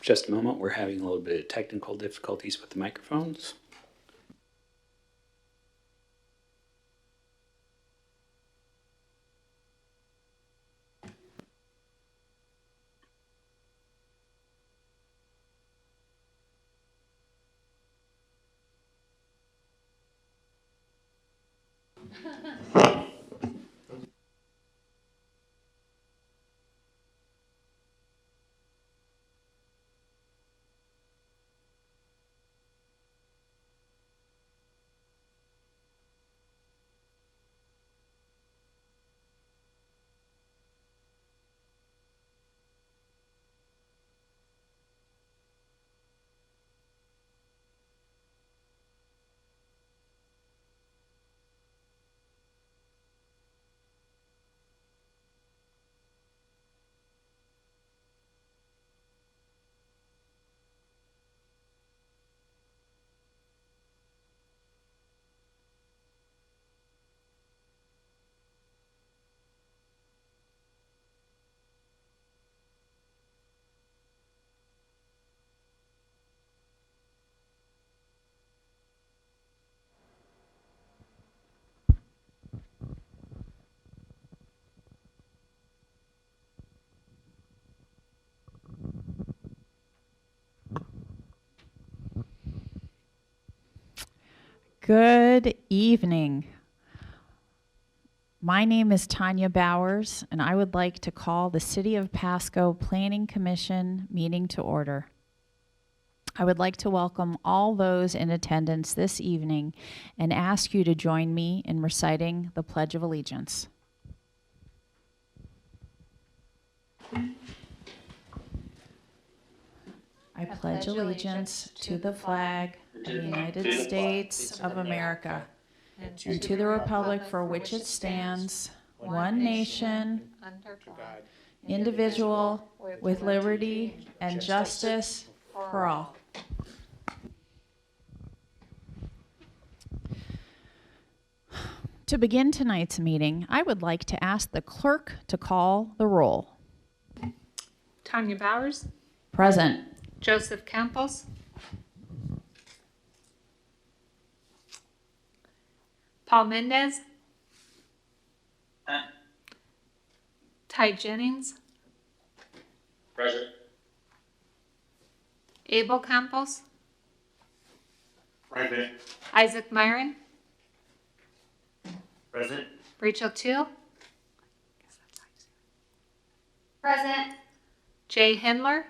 Just a moment, we're having a little bit of technical difficulties with the microphones. Good evening. My name is Tanya Bowers, and I would like to call the City of Pasco Planning Commission meeting to order. I would like to welcome all those in attendance this evening and ask you to join me in reciting the Pledge of Allegiance. I pledge allegiance to the flag of the United States of America and to the republic for which it stands, one nation, under God, indivisible, with liberty and justice for all. To begin tonight's meeting, I would like to ask the clerk to call the roll. Tanya Bowers. Present. Joseph Campos. Paul Mendez. Ty Jennings. Present. Abel Campos. Present. Isaac Myron. Present. Rachel Teal. Present. Jay Hindler.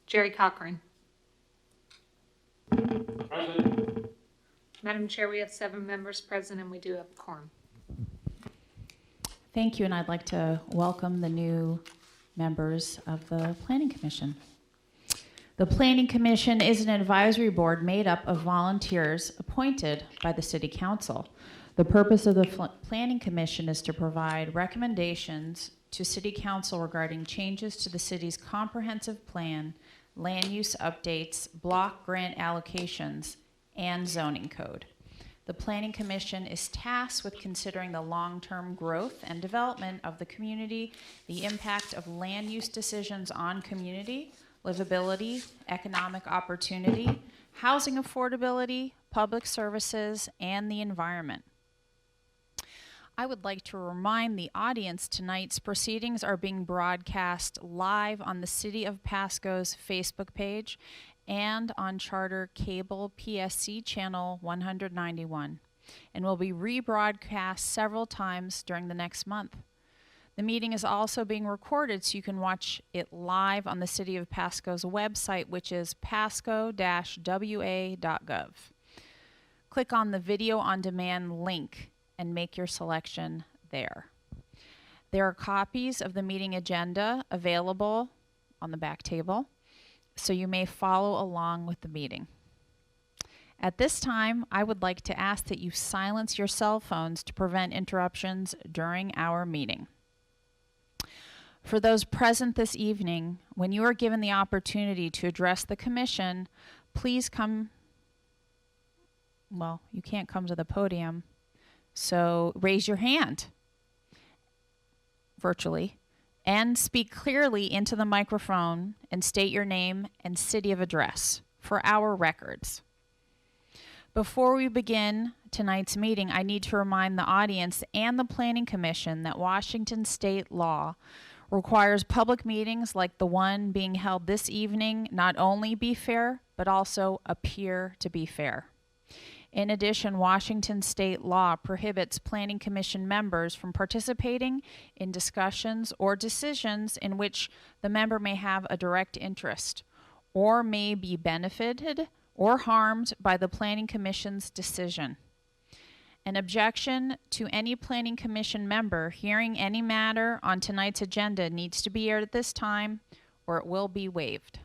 Jerry Cochran. Present. Madam Chair, we have 7 members present and we do have a quorum. Thank you, and I'd like to welcome the new members of the Planning Commission. The Planning Commission is an advisory board made up of volunteers appointed by the City Council. The purpose of the Planning Commission is to provide recommendations to City Council regarding changes to the city's comprehensive plan, land use updates, block grant allocations, and zoning code. The Planning Commission is tasked with considering the long-term growth and development of the community, the impact of land use decisions on community, livability, economic opportunity, housing affordability, public services, and the environment. I would like to remind the audience tonight's proceedings are being broadcast live on the City of Pasco's Facebook page and on Charter Cable PSC Channel 191, and will be rebroadcast several times during the next month. The meeting is also being recorded so you can watch it live on the City of Pasco's website, which is pasco-wa.gov. Click on the Video on Demand link and make your selection there. There are copies of the meeting agenda available on the back table, so you may follow along with the meeting. At this time, I would like to ask that you silence your cell phones to prevent interruptions during our meeting. For those present this evening, when you are given the opportunity to address the commission, please come, well, you can't come to the podium, So raise your hand virtually and speak clearly into the microphone and state your name and city of address for our records. Before we begin tonight's meeting, I need to remind the audience and the Planning Commission that Washington state law requires public meetings like the one being held this evening not only be fair, but also appear to be fair. In addition, Washington state law prohibits Planning Commission members from participating in discussions or decisions in which the member may have a direct interest or may be benefited or harmed by the Planning Commission's decision. An objection to any Planning Commission member hearing any matter on tonight's agenda needs to be aired at this time, or it will be waived.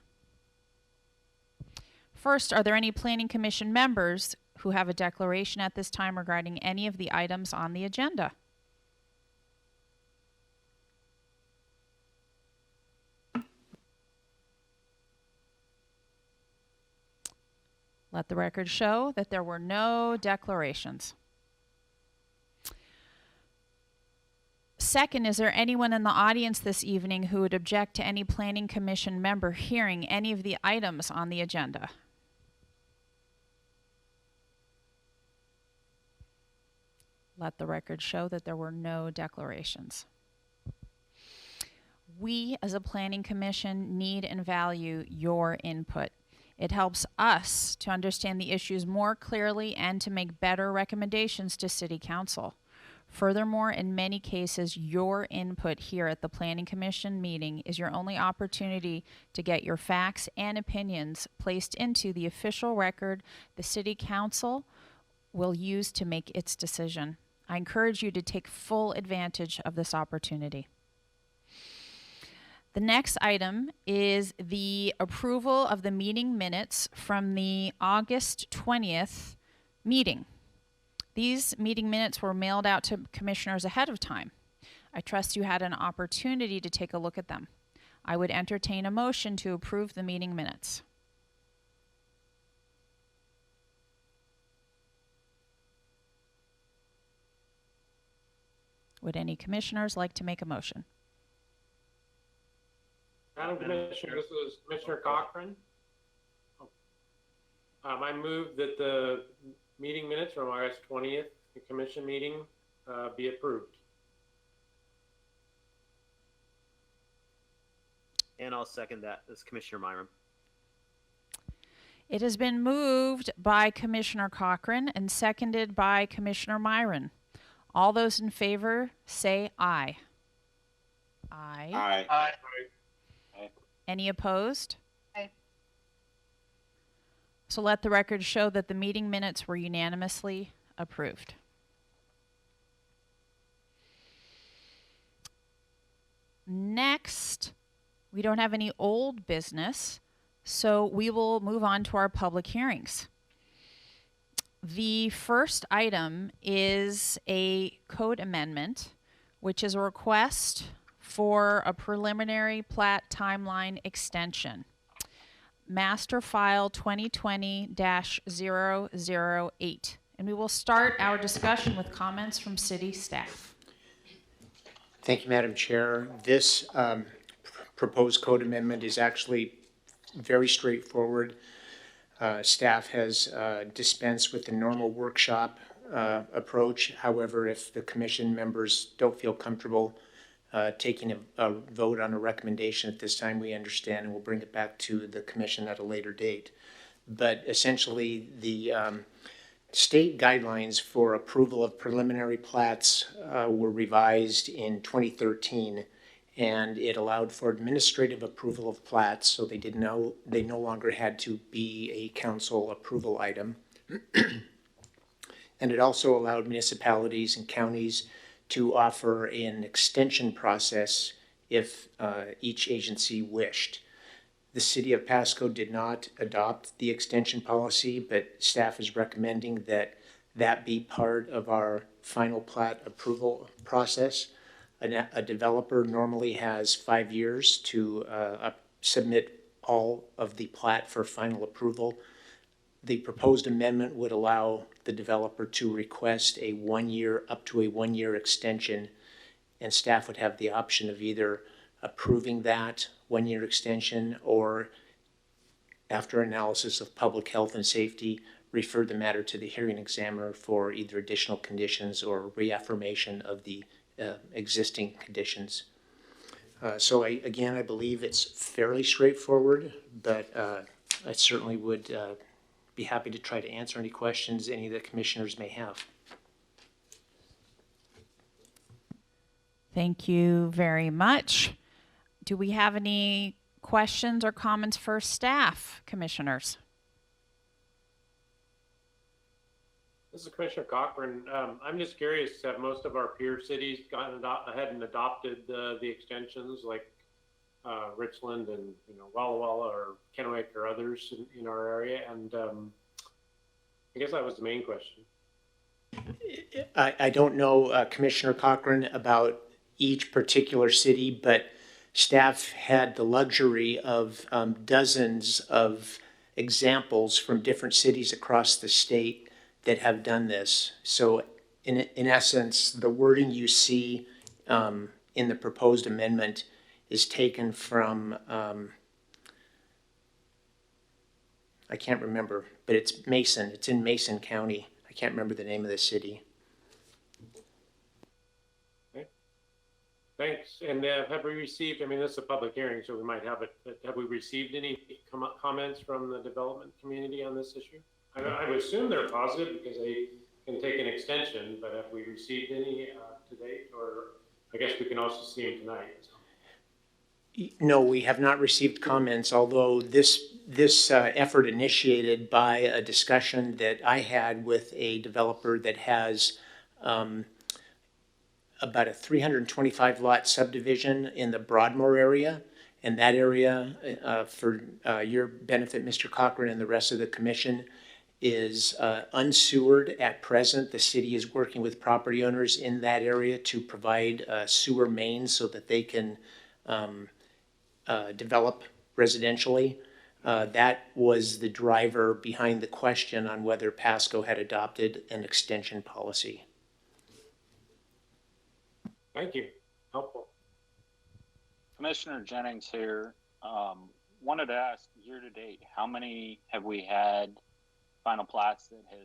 First, are there any Planning Commission members who have a declaration at this time regarding any of the items on the agenda? Let the record show that there were no declarations. Second, is there anyone in the audience this evening who would object to any Planning Commission member hearing any of the items on the agenda? Let the record show that there were no declarations. We, as a Planning Commission, need and value your input. It helps us to understand the issues more clearly and to make better recommendations to City Council. Furthermore, in many cases, your input here at the Planning Commission meeting is your only opportunity to get your facts and opinions placed into the official record the City Council will use to make its decision. I encourage you to take full advantage of this opportunity. The next item is the approval of the meeting minutes from the August 20th meeting. These meeting minutes were mailed out to commissioners ahead of time. I trust you had an opportunity to take a look at them. I would entertain a motion to approve the meeting minutes. Would any commissioners like to make a motion? Madam Commissioner, this is Commissioner Cochran. I move that the meeting minutes from August 20th, the commission meeting, be approved. And I'll second that. This is Commissioner Myram. It has been moved by Commissioner Cochran and seconded by Commissioner Myron. All those in favor say aye. Aye. Aye. Aye. Any opposed? Aye. So let the record show that the meeting minutes were unanimously approved. Next, we don't have any old business, so we will move on to our public hearings. The first item is a code amendment, which is a request for a preliminary plat timeline extension. Master File 2020-008. And we will start our discussion with comments from city staff. Thank you, Madam Chair. This proposed code amendment is actually very straightforward. Staff has dispensed with the normal workshop approach. However, if the commission members don't feel comfortable taking a vote on a recommendation at this time, we understand, and we'll bring it back to the commission at a later date. But essentially, the state guidelines for approval of preliminary plats were revised in 2013, and it allowed for administrative approval of plats, so they no longer had to be a council approval item. And it also allowed municipalities and counties to offer an extension process if each agency wished. The city of Pasco did not adopt the extension policy, but staff is recommending that that be part of our final plat approval process. A developer normally has 5 years to submit all of the plat for final approval. the proposed amendment would allow the developer to request up to a 1-year extension, and staff would have the option of either approving that 1-year extension or, after analysis of public health and safety, refer the matter to the hearing examiner for either additional conditions or reaffirmation of the existing conditions. So I believe it's fairly straightforward, but I certainly would be happy to try to answer any questions any of the commissioners may have. Thank you very much. Do we have any questions or comments for staff, commissioners? This is Commissioner Cochran. I'm just curious, have most of our peer cities gotten ahead and adopted the extensions like Richland and Walla Walla or Kennewick or others in our area? And I guess that was the main question. I don't know, Commissioner Cochran, about each particular city, but staff had the luxury of dozens of examples from different cities across the state that have done this. So in essence, the wording you see in the proposed amendment is taken from, I can't remember, but it's Mason. It's in Mason County. I can't remember the name of the city. Okay. Thanks. And have we received, I mean, this is a public hearing, so we might have it, but have we received any comments from the development community on this issue? I would assume they're positive because they can take an extension, but have we received any to date? Or I guess we can also see them tonight. So. No, we have not received comments, although this effort initiated by a discussion that I had with a developer that has about a 325 lot subdivision in the Broadmoor area. And that area, for your benefit, Mr. Cochran, and the rest of the commission, is unsewered at present. The city is working with property owners in that area to provide sewer mains so that they can develop residentially. That was the driver behind the question on whether Pasco had adopted an extension policy. Thank you. Helpful. Commissioner Jennings here. Wanted to ask, year to date, how many have we had final plats that have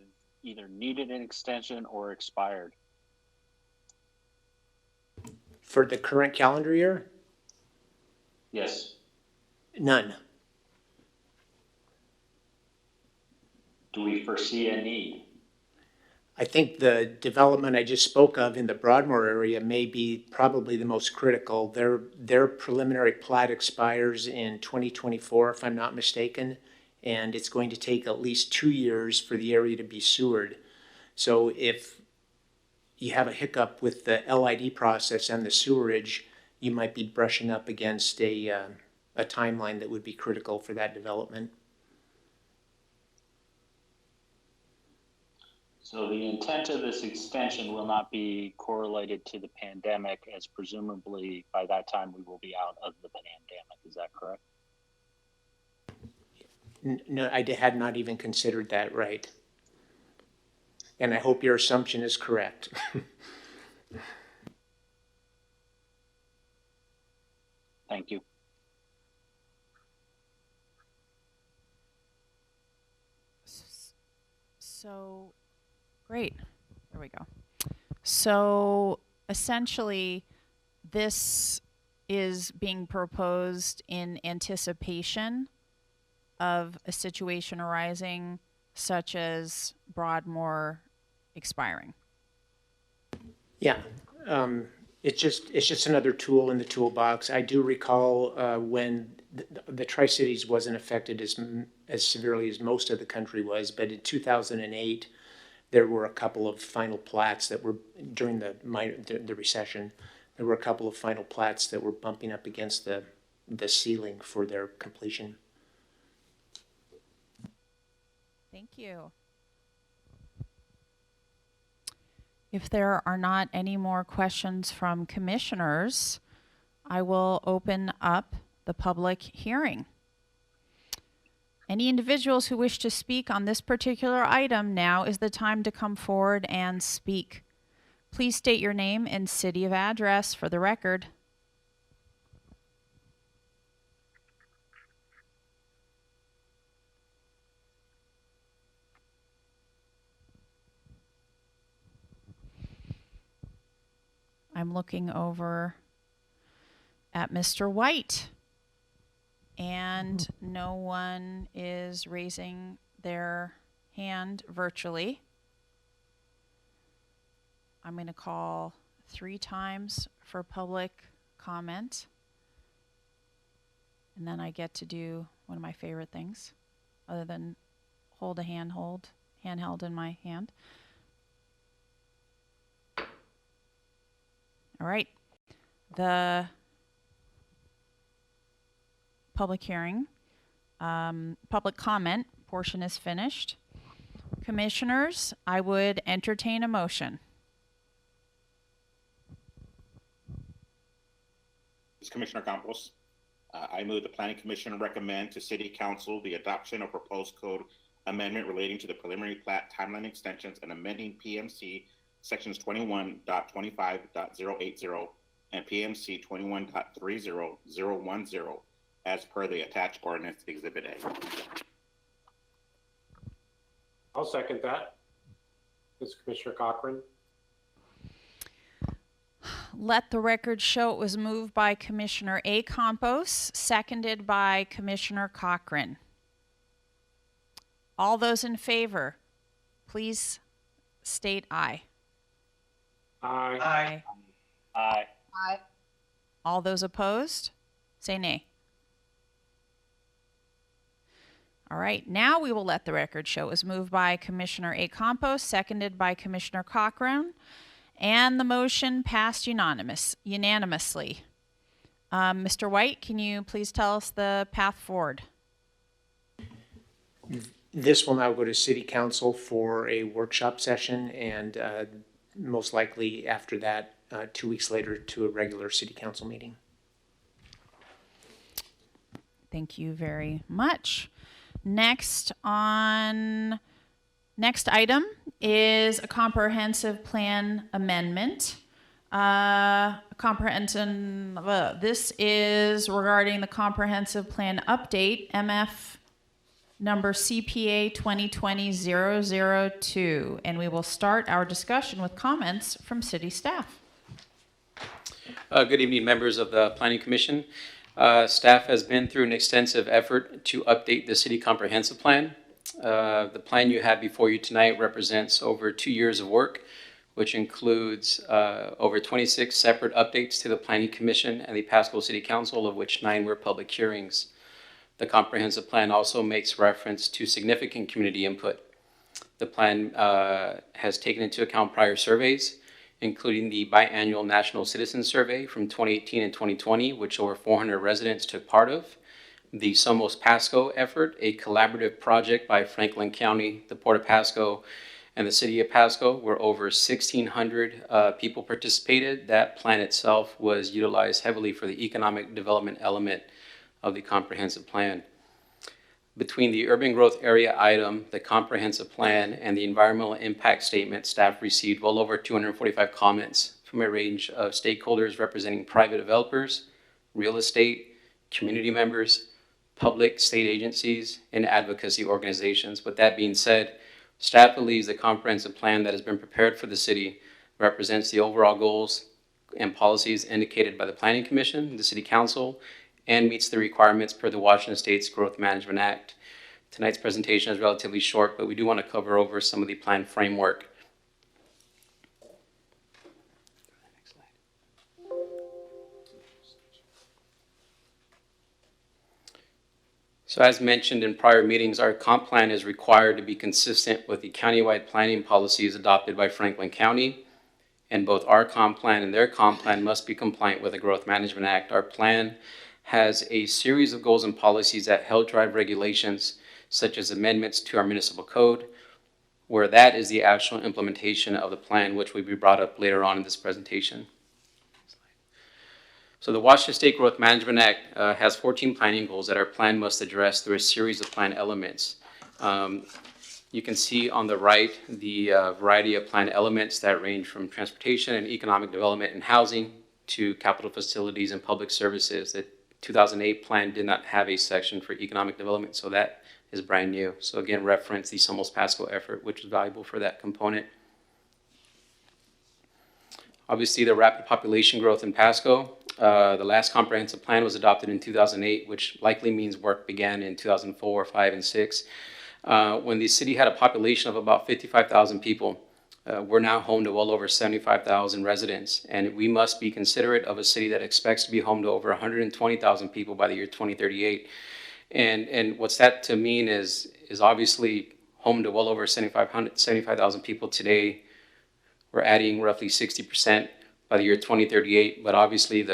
either needed an extension or expired? For the current calendar year? Yes. None. Do we foresee a need? I think the development I just spoke of in the Broadmoor area may be probably the most critical. Their preliminary plat expires in 2024, if I'm not mistaken, and it's going to take at least 2 years for the area to be sewered. So if you have a hiccup with the LID process and the sewerage, you might be brushing up against a timeline that would be critical for that development. So the intent of this extension will not be correlated to the pandemic, as presumably by that time we will be out of the pandemic. Is that correct? No, I had not even considered that, right. And I hope your assumption is correct. Thank you. So, great. There we go. So, essentially, this is being proposed in anticipation of a situation arising such as Broadmoor expiring. Yeah, it's just another tool in the toolbox. I do recall when the Tri-Cities wasn't affected as severely as most of the country was, but in 2008 there were a couple of final plats that were during the recession. There were a couple of final plats that were bumping up against the ceiling for their completion. Thank you. If there are not any more questions from commissioners, I will open up the public hearing. Any individuals who wish to speak on this particular item, now is the time to come forward and speak. Please state your name and city of address for the record. I'm looking over at Mr. White, and no one is raising their hand virtually. I'm going to call 3 times for public comment, and then I get to do one of my favorite things, other than hold a handheld in my hand. All right, the public hearing, public comment portion is finished. Commissioners, I would entertain a motion. This is Commissioner Campos. I move the Planning Commission recommend to City Council the adoption of proposed code amendment relating to the preliminary plat timeline extensions and amending PMC sections 21.25.080 and PMC 21.30010 as per the attached ordinance Exhibit A. I'll second that. This is Commissioner Cochran. Let the record show it was moved by Commissioner A. Campos, seconded by Commissioner Cochran. All those in favor, please state aye. Aye. Aye. Aye. Aye. All those opposed, say nay. All right, now we will let the record show it was moved by Commissioner A. Campos, seconded by Commissioner Cochran, and the motion passed unanimously. Mr. White, can you please tell us the path forward? This will now go to City Council for a workshop session, and most likely after that, 2 weeks later, to a regular City Council meeting. Thank you very much. Next item is a comprehensive plan amendment. This is regarding the comprehensive plan update, MF number CPA 2020-002. And we will start our discussion with comments from city staff. Good evening, members of the Planning Commission. Staff has been through an extensive effort to update the city comprehensive plan. The plan you have before you tonight represents over 2 years of work, which includes over 26 separate updates to the Planning Commission and the Pasco City Council, of which 9 were public hearings. The comprehensive plan also makes reference to significant community input. The plan has taken into account prior surveys, including the biannual National Citizen Survey from 2018 and 2020, which over 400 residents took part of. The Somos Pasco effort, a collaborative project by Franklin County, the Port of Pasco, and the City of Pasco, where over 1,600 people participated. That plan itself was utilized heavily for the economic development element of the comprehensive plan. Between the urban growth area item, the comprehensive plan, and the environmental impact statement, staff received well over 245 comments from a range of stakeholders representing private developers, real estate, community members, public, state agencies, and advocacy organizations. With that being said, staff believes the comprehensive plan that has been prepared for the city represents the overall goals and policies indicated by the Planning Commission, the City Council, and meets the requirements per the Washington State's Growth Management Act. Tonight's presentation is relatively short, but we do want to cover over some of the plan framework. Next slide. So as mentioned in prior meetings, our comp plan is required to be consistent with the countywide planning policies adopted by Franklin County, and both our comp plan and their comp plan must be compliant with the Growth Management Act. Our plan has a series of goals and policies that help drive regulations, such as amendments to our municipal code, where that is the actual implementation of the plan, which will be brought up later on in this presentation. So the Washington State Growth Management Act has 14 planning goals that our plan must address through a series of plan elements. You can see on the right the variety of plan elements that range from transportation and economic development and housing to capital facilities and public services. The 2008 plan did not have a section for economic development, so that is brand new. So again, reference the Somos Pasco effort, which is valuable for that component. Obviously, the rapid population growth in Pasco. The last comprehensive plan was adopted in 2008, which likely means work began in 2004, 5, and 6. When the city had a population of about 55,000 people, we're now home to well over 75,000 residents, and we must be considerate of a city that expects to be home to over 120,000 people by the year 2038. And what's that to mean is obviously home to well over 75,000 people today. We're adding roughly 60% by the year 2038, but obviously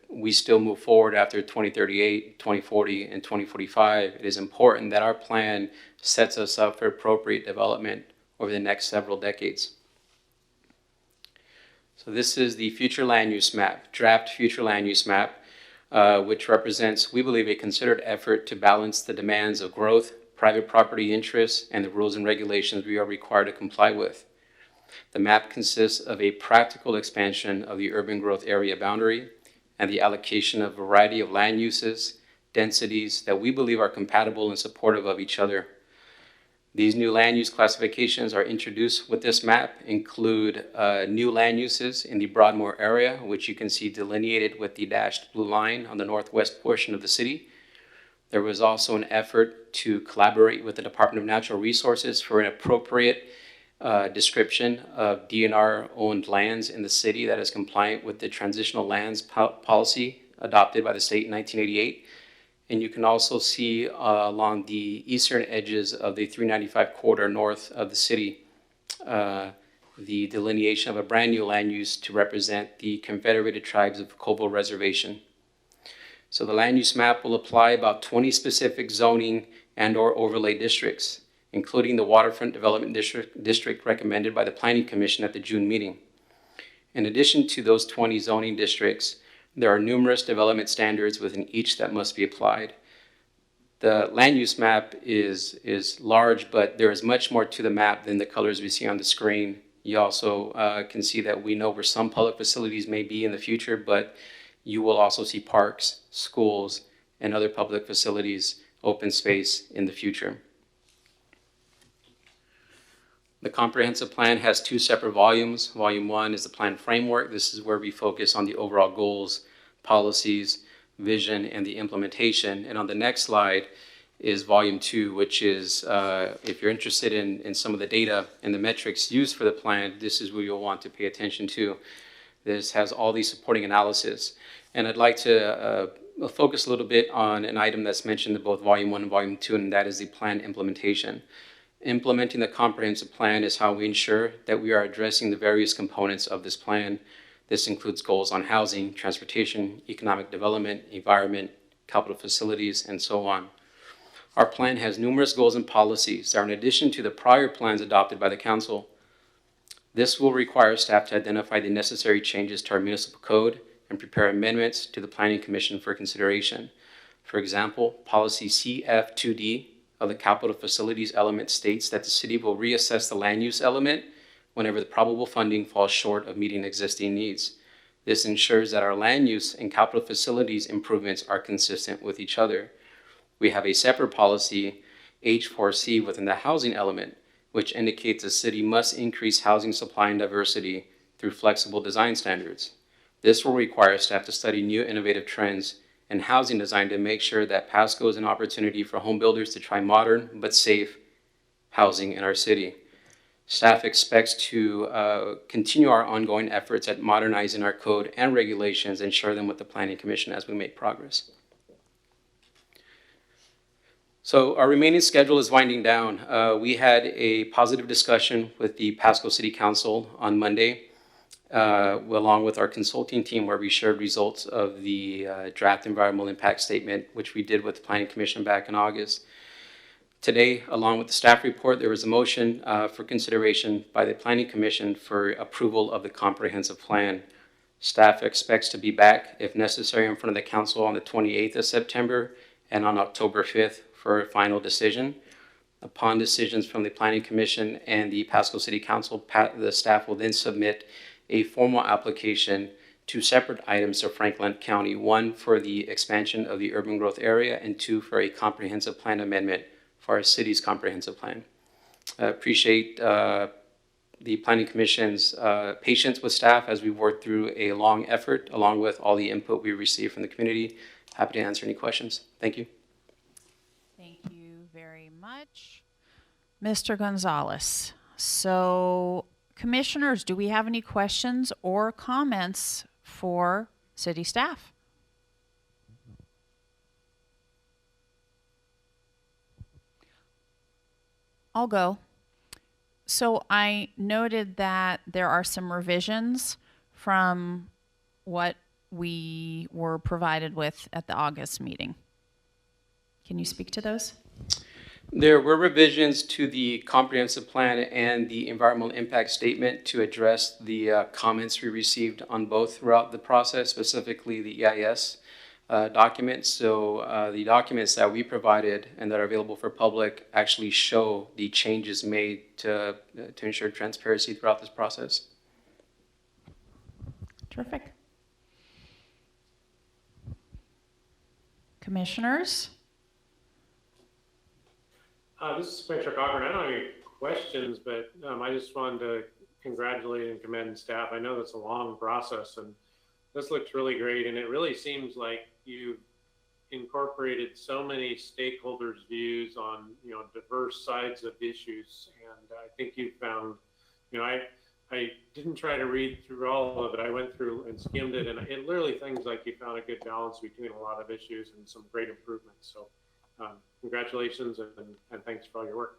we still move forward after 2038, 2040, and 2045. It is important that our plan sets us up for appropriate development over the next several decades. So this is the future land use map, draft future land use map, which represents, we believe, a considered effort to balance the demands of growth, private property interests, and the rules and regulations we are required to comply with. The map consists of a practical expansion of the urban growth area boundary and the allocation of a variety of land uses, densities that we believe are compatible and supportive of each other. These new land use classifications are introduced with this map, include new land uses in the Broadmoor area, which you can see delineated with the dashed blue line on the northwest portion of the city. There was also an effort to collaborate with the Department of Natural Resources for an appropriate description of DNR-owned lands in the city that is compliant with the transitional lands policy adopted by the state in 1988. And you can also see along the eastern edges of the 395 corridor north of the city, the delineation of a brand new land use to represent the Confederated Tribes of Cobo Reservation. So the land use map will apply about 20 specific zoning and/or overlay districts, including the Waterfront Development District recommended by the Planning Commission at the June meeting. In addition to those 20 zoning districts, there are numerous development standards within each that must be applied. The land use map is large, but there is much more to the map than the colors we see on the screen. You also can see that we know where some public facilities may be in the future, but you will also see parks, schools, and other public facilities, open space in the future. The comprehensive plan has two separate volumes. Volume 1 is the plan framework. This is where we focus on the overall goals, policies, vision, and the implementation. And on the next slide is volume 2, which is, if you're interested in some of the data and the metrics used for the plan, this is where you'll want to pay attention to. This has all the supporting analysis. And I'd like to focus a little bit on an item that's mentioned in both volume 1 and volume 2, and that is the plan implementation. Implementing the comprehensive plan is how we ensure that we are addressing the various components of this plan. This includes goals on housing, transportation, economic development, environment, capital facilities, and so on. Our plan has numerous goals and policies that are in addition to the prior plans adopted by the council. This will require staff to identify the necessary changes to our municipal code and prepare amendments to the Planning Commission for consideration. For example, policy CF2D of the capital facilities element states that the city will reassess the land use element whenever the probable funding falls short of meeting existing needs. This ensures that our land use and capital facilities improvements are consistent with each other. We have a separate policy, H4C, within the housing element, which indicates the city must increase housing supply and diversity through flexible design standards. This will require staff to study new innovative trends and housing design to make sure that Pasco is an opportunity for home builders to try modern but safe housing in our city. Staff expects to continue our ongoing efforts at modernizing our code and regulations and share them with the Planning Commission as we make progress. So our remaining schedule is winding down. We had a positive discussion with the Pasco City Council on Monday, along with our consulting team, where we shared results of the draft environmental impact statement, which we did with the Planning Commission back in August. Today, along with the staff report, there was a motion for consideration by the Planning Commission for approval of the comprehensive plan. Staff expects to be back, if necessary, in front of the council on the 28th of September and on October 5th for a final decision. Upon decisions from the Planning Commission and the Pasco City Council, the staff will then submit a formal application, two separate items to Franklin County, one for the expansion of the urban growth area and two for a comprehensive plan amendment for our city's comprehensive plan. I appreciate the Planning Commission's patience with staff as we work through a long effort, along with all the input we received from the community. Happy to answer any questions. Thank you. Thank you very much. Mr. Gonzalez. So, commissioners, do we have any questions or comments for city staff? I'll go. So I noted that there are some revisions from what we were provided with at the August meeting. Can you speak to those? There were revisions to the comprehensive plan and the environmental impact statement to address the comments we received on both throughout the process, specifically the EIS documents. So the documents that we provided and that are available for public actually show the changes made to ensure transparency throughout this process. Terrific. Commissioners? This is Commissioner Cochran. I don't have any questions, but I just wanted to congratulate and commend staff. I know that's a long process, and this looks really great. And it really seems like you've incorporated so many stakeholders' views on, diverse sides of issues. And I think you've found, I didn't try to read through all of it. I went through and skimmed it, and it literally things like you found a good balance between a lot of issues and some great improvements. So congratulations and thanks for all your work.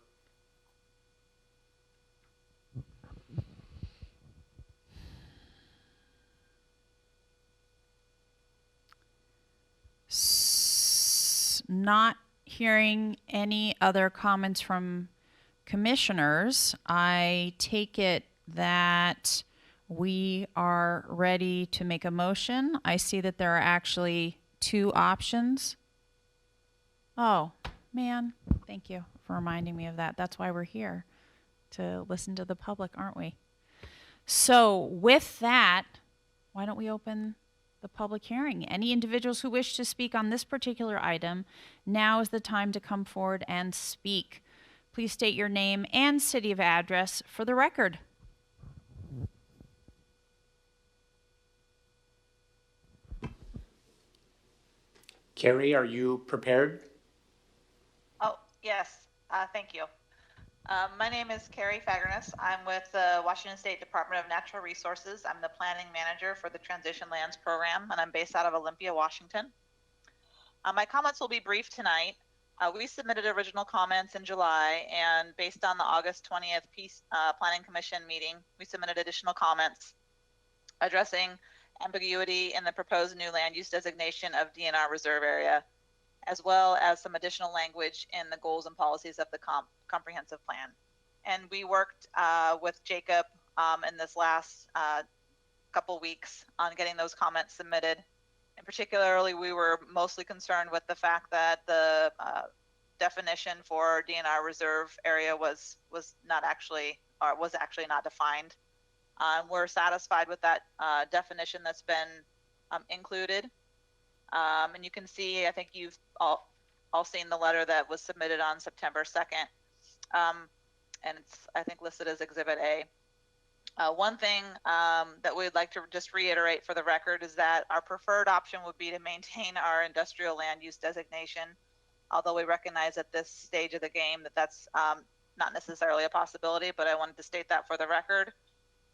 Not hearing any other comments from commissioners, I take it that we are ready to make a motion. I see that there are actually two options. Oh, man, thank you for reminding me of that. That's why we're here, to listen to the public, aren't we? So with that, why don't we open the public hearing? Any individuals who wish to speak on this particular item, now is the time to come forward and speak. Please state your name and city of address for the record. Carrie, are you prepared? Oh, yes. Thank you. My name is Carrie Fagerness. I'm with the Washington State Department of Natural Resources. I'm the planning manager for the Transition Lands Program, and I'm based out of Olympia, Washington. My comments will be brief tonight. We submitted original comments in July, and based on the August 20th Planning Commission meeting, we submitted additional comments addressing ambiguity in the proposed new land use designation of DNR reserve area, as well as some additional language in the goals and policies of the comprehensive plan. And we worked with Jacob in this last couple weeks on getting those comments submitted. And particularly, we were mostly concerned with the fact that the definition for DNR reserve area was not actually, or was actually not defined. We're satisfied with that definition that's been included. And you can see, I think you've all seen the letter that was submitted on September 2nd. And it's, I think, listed as Exhibit A. One thing that we'd like to just reiterate for the record is that our preferred option would be to maintain our industrial land use designation, although we recognize at this stage of the game that that's not necessarily a possibility, but I wanted to state that for the record.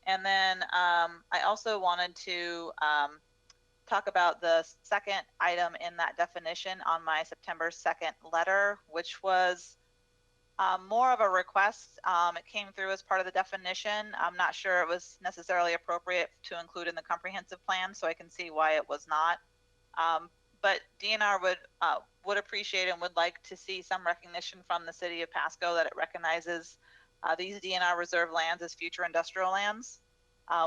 And then I also wanted to talk about the second item in that definition on my September 2nd letter, which was more of a request. It came through as part of the definition. I'm not sure it was necessarily appropriate to include in the comprehensive plan, so I can see why it was not. But DNR would appreciate and would like to see some recognition from the city of Pasco that it recognizes these DNR reserve lands as future industrial lands.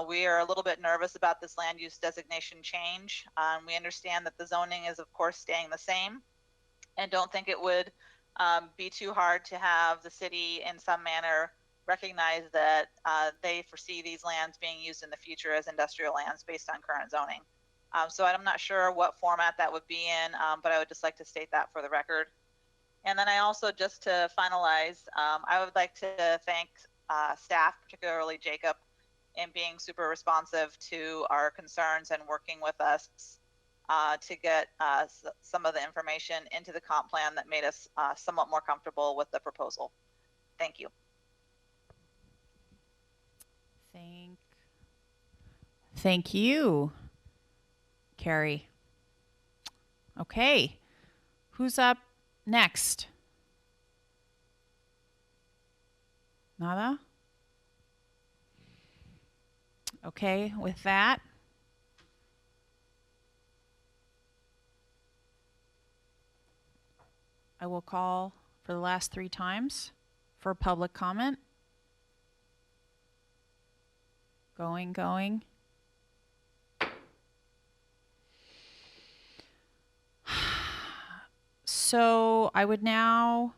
We are a little bit nervous about this land use designation change. We understand that the zoning is of course staying the same and don't think it would be too hard to have the city in some manner recognize that they foresee these lands being used in the future as industrial lands based on current zoning. So I'm not sure what format that would be in, but I would just like to state that for the record. And then I also, just to finalize, I would like to thank staff, particularly Jacob, in being super responsive to our concerns and working with us to get some of the information into the comp plan that made us somewhat more comfortable with the proposal. Thank you. Thank you, Carrie. Okay, who's up next? Nada? Okay, with that, I will call for the last 3 times for public comment. Going. So I would now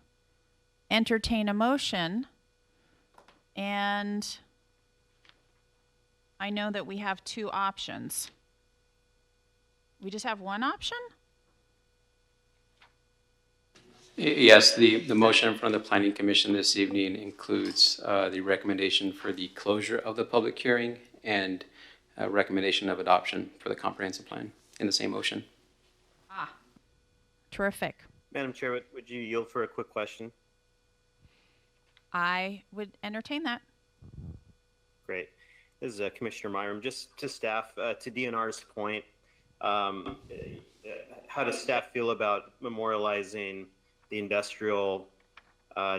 entertain a motion, and I know that we have 2 options. We just have 1 option? Yes, the motion from the Planning Commission this evening includes the recommendation for the closure of the public hearing and a recommendation of adoption for the comprehensive plan in the same motion. Ah, terrific. Madam Chair, would you yield for a quick question? I would entertain that. Great. This is Commissioner Myram. Just to staff, to DNR's point, how does staff feel about memorializing the industrial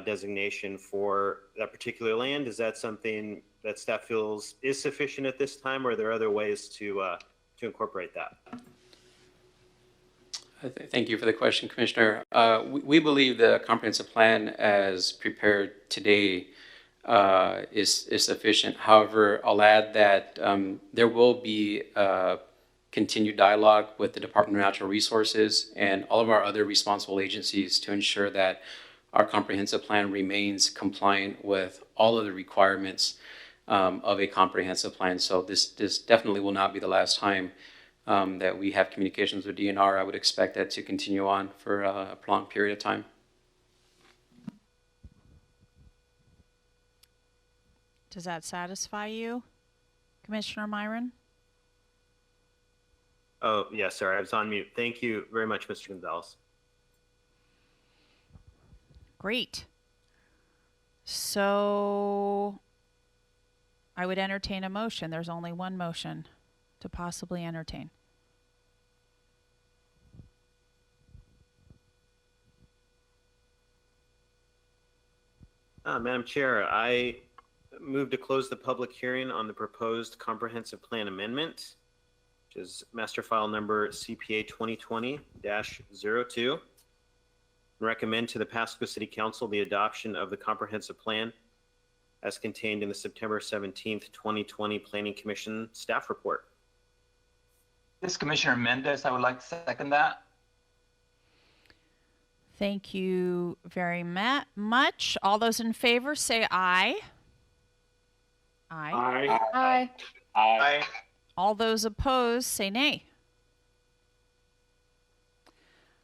designation for that particular land? Is that something that staff feels is sufficient at this time, or are there other ways to incorporate that? Thank you for the question, Commissioner. We believe the comprehensive plan as prepared today is sufficient. However, I'll add that there will be continued dialogue with the Department of Natural Resources and all of our other responsible agencies to ensure that our comprehensive plan remains compliant with all of the requirements of a comprehensive plan. So this definitely will not be the last time that we have communications with DNR. I would expect that to continue on for a prolonged period of time. Does that satisfy you, Commissioner Myron? Oh, yes, sorry, I was on mute. Thank you very much, Mr. Gonzalez. Great. So I would entertain a motion. There's only 1 motion to possibly entertain. Madam Chair, I move to close the public hearing on the proposed comprehensive plan amendment, which is master file number CPA 2020-02. Recommend to the Pasco City Council the adoption of the comprehensive plan as contained in the September 17th, 2020 Planning Commission staff report. This is Commissioner Mendez. I would like to second that. Thank you very much. All those in favor say aye. Aye. Aye. Aye. All those opposed say nay.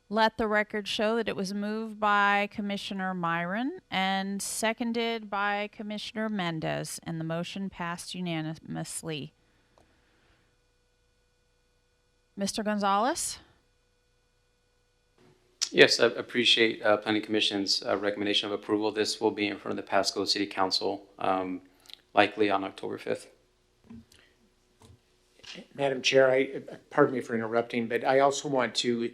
Let the record show that it was moved by Commissioner Myron and seconded by Commissioner Mendez, and the motion passed unanimously. Mr. Gonzalez? Yes, I appreciate Planning Commission's recommendation of approval. This will be in front of the Pasco City Council, likely on October 5th. Madam Chair, pardon me for interrupting, but I also want to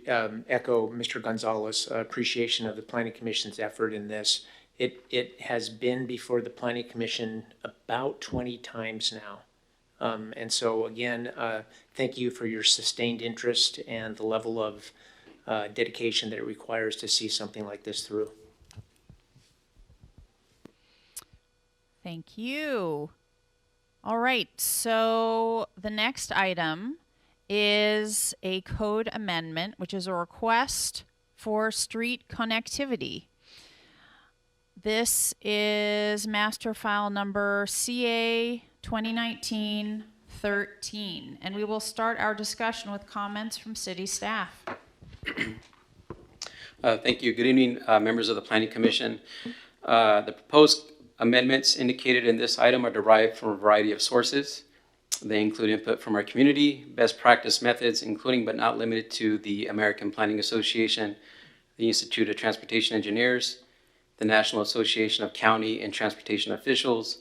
echo Mr. Gonzalez's appreciation of the Planning Commission's effort in this. It has been before the Planning Commission about 20 times now. And so again, thank you for your sustained interest and the level of dedication that it requires to see something like this through. Thank you. All right, so the next item is a code amendment, which is a request for street connectivity. This is master file number CA 2019-13, and we will start our discussion with comments from city staff. Thank you. Good evening, members of the Planning Commission. The proposed amendments indicated in this item are derived from a variety of sources. They include input from our community, best practice methods, including but not limited to the American Planning Association, the Institute of Transportation Engineers, the National Association of County and Transportation Officials,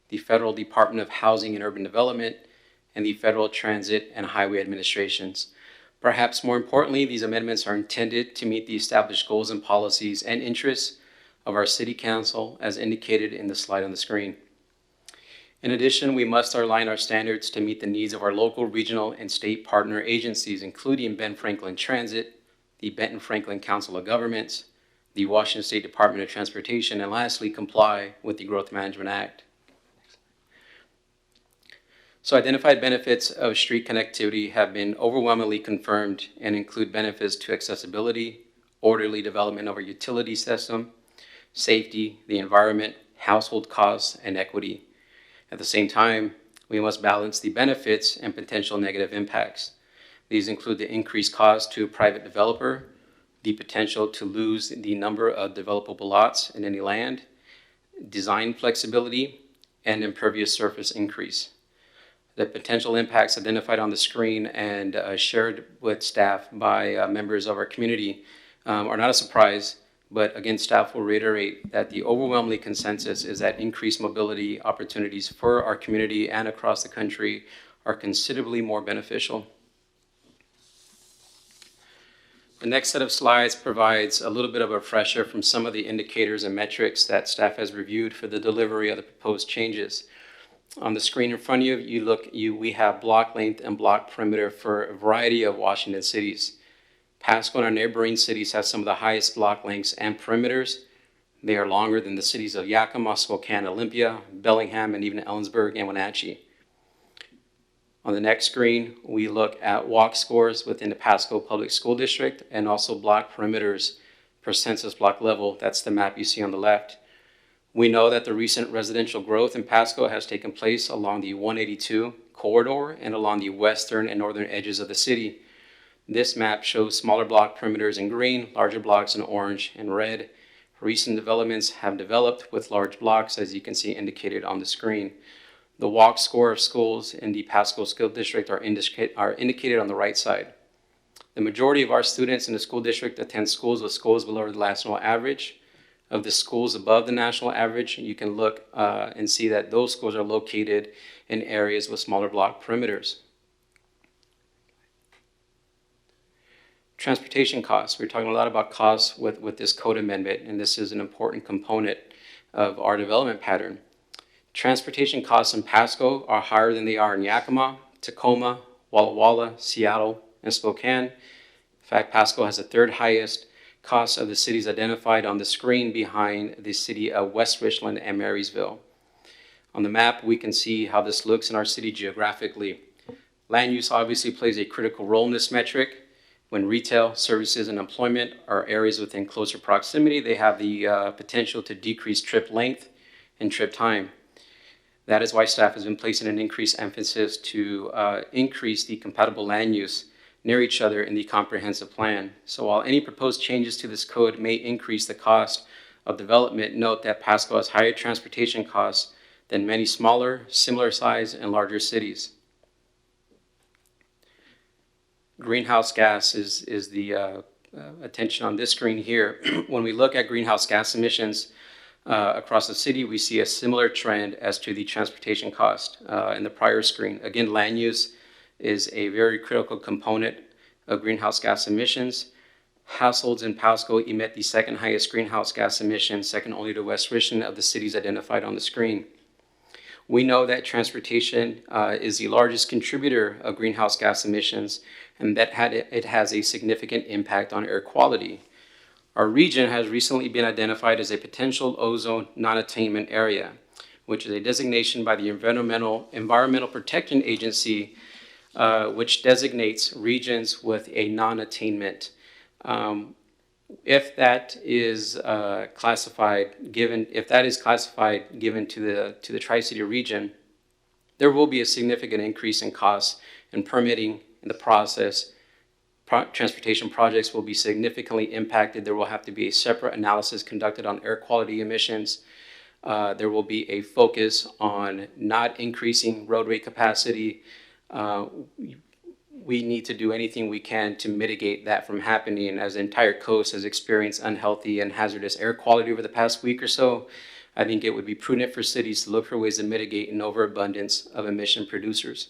the Federal Department of Housing and Urban Development, and the Federal Transit and Highway Administrations. Perhaps more importantly, these amendments are intended to meet the established goals and policies and interests of our City Council as indicated in the slide on the screen. In addition, we must align our standards to meet the needs of our local, regional, and state partner agencies, including Ben Franklin Transit, the Benton Franklin Council of Governments, the Washington State Department of Transportation, and lastly, comply with the Growth Management Act. So identified benefits of street connectivity have been overwhelmingly confirmed and include benefits to accessibility, orderly development of our utility system, safety, the environment, household costs, and equity. At the same time, we must balance the benefits and potential negative impacts. These include the increased cost to a private developer, the potential to lose the number of developable lots in any land, design flexibility, and impervious surface increase. The potential impacts identified on the screen and shared with staff by members of our community are not a surprise, but again, staff will reiterate that the overwhelming consensus is that increased mobility opportunities for our community and across the country are considerably more beneficial. The next set of slides provides a little bit of a refresher from some of the indicators and metrics that staff has reviewed for the delivery of the proposed changes. On the screen in front of you, we have block length and block perimeter for a variety of Washington cities. Pasco and our neighboring cities have some of the highest block lengths and perimeters. They are longer than the cities of Yakima, Spokane, Olympia, Bellingham, and even Ellensburg and Wenatchee. On the next screen, we look at walk scores within the Pasco Public School District and also block perimeters per census block level. That's the map you see on the left. We know that the recent residential growth in Pasco has taken place along the 182 corridor and along the western and northern edges of the city. This map shows smaller block perimeters in green, larger blocks in orange and red. Recent developments have developed with large blocks, as you can see indicated on the screen. The walk score of schools in the Pasco School District are indicated on the right side. The majority of our students in the school district attend schools with scores below the national average. Of the schools above the national average, you can look and see that those schools are located in areas with smaller block perimeters. Transportation costs. We're talking a lot about costs with this code amendment, and this is an important component of our development pattern. Transportation costs in Pasco are higher than they are in Yakima, Tacoma, Walla Walla, Seattle, and Spokane. In fact, Pasco has the third highest costs of the cities identified on the screen behind the city of West Richland and Marysville. On the map, we can see how this looks in our city geographically. Land use obviously plays a critical role in this metric. When retail, services, and employment are areas within closer proximity, they have the potential to decrease trip length and trip time. That is why staff has been placing an increased emphasis to increase the compatible land use near each other in the comprehensive plan. So while any proposed changes to this code may increase the cost of development, note that Pasco has higher transportation costs than many smaller, similar size, and larger cities. Greenhouse gas is the attention on this screen here. When we look at greenhouse gas emissions across the city, we see a similar trend as to the transportation cost in the prior screen. Again, land use is a very critical component of greenhouse gas emissions. Households in Pasco emit the second highest greenhouse gas emissions, second only to West Richland, of the cities identified on the screen. We know that transportation is the largest contributor of greenhouse gas emissions, and that it has a significant impact on air quality. Our region has recently been identified as a potential ozone non-attainment area. which is a designation by the Environmental Protection Agency, which designates regions with a non-attainment. If that is classified, given to the Tri-City region, there will be a significant increase in costs and permitting in the process. Transportation projects will be significantly impacted. There will have to be a separate analysis conducted on air quality emissions. There will be a focus on not increasing roadway capacity. We need to do anything we can to mitigate that from happening, as the entire coast has experienced unhealthy and hazardous air quality over the past week or so. I think it would be prudent for cities to look for ways to mitigate an overabundance of emission producers.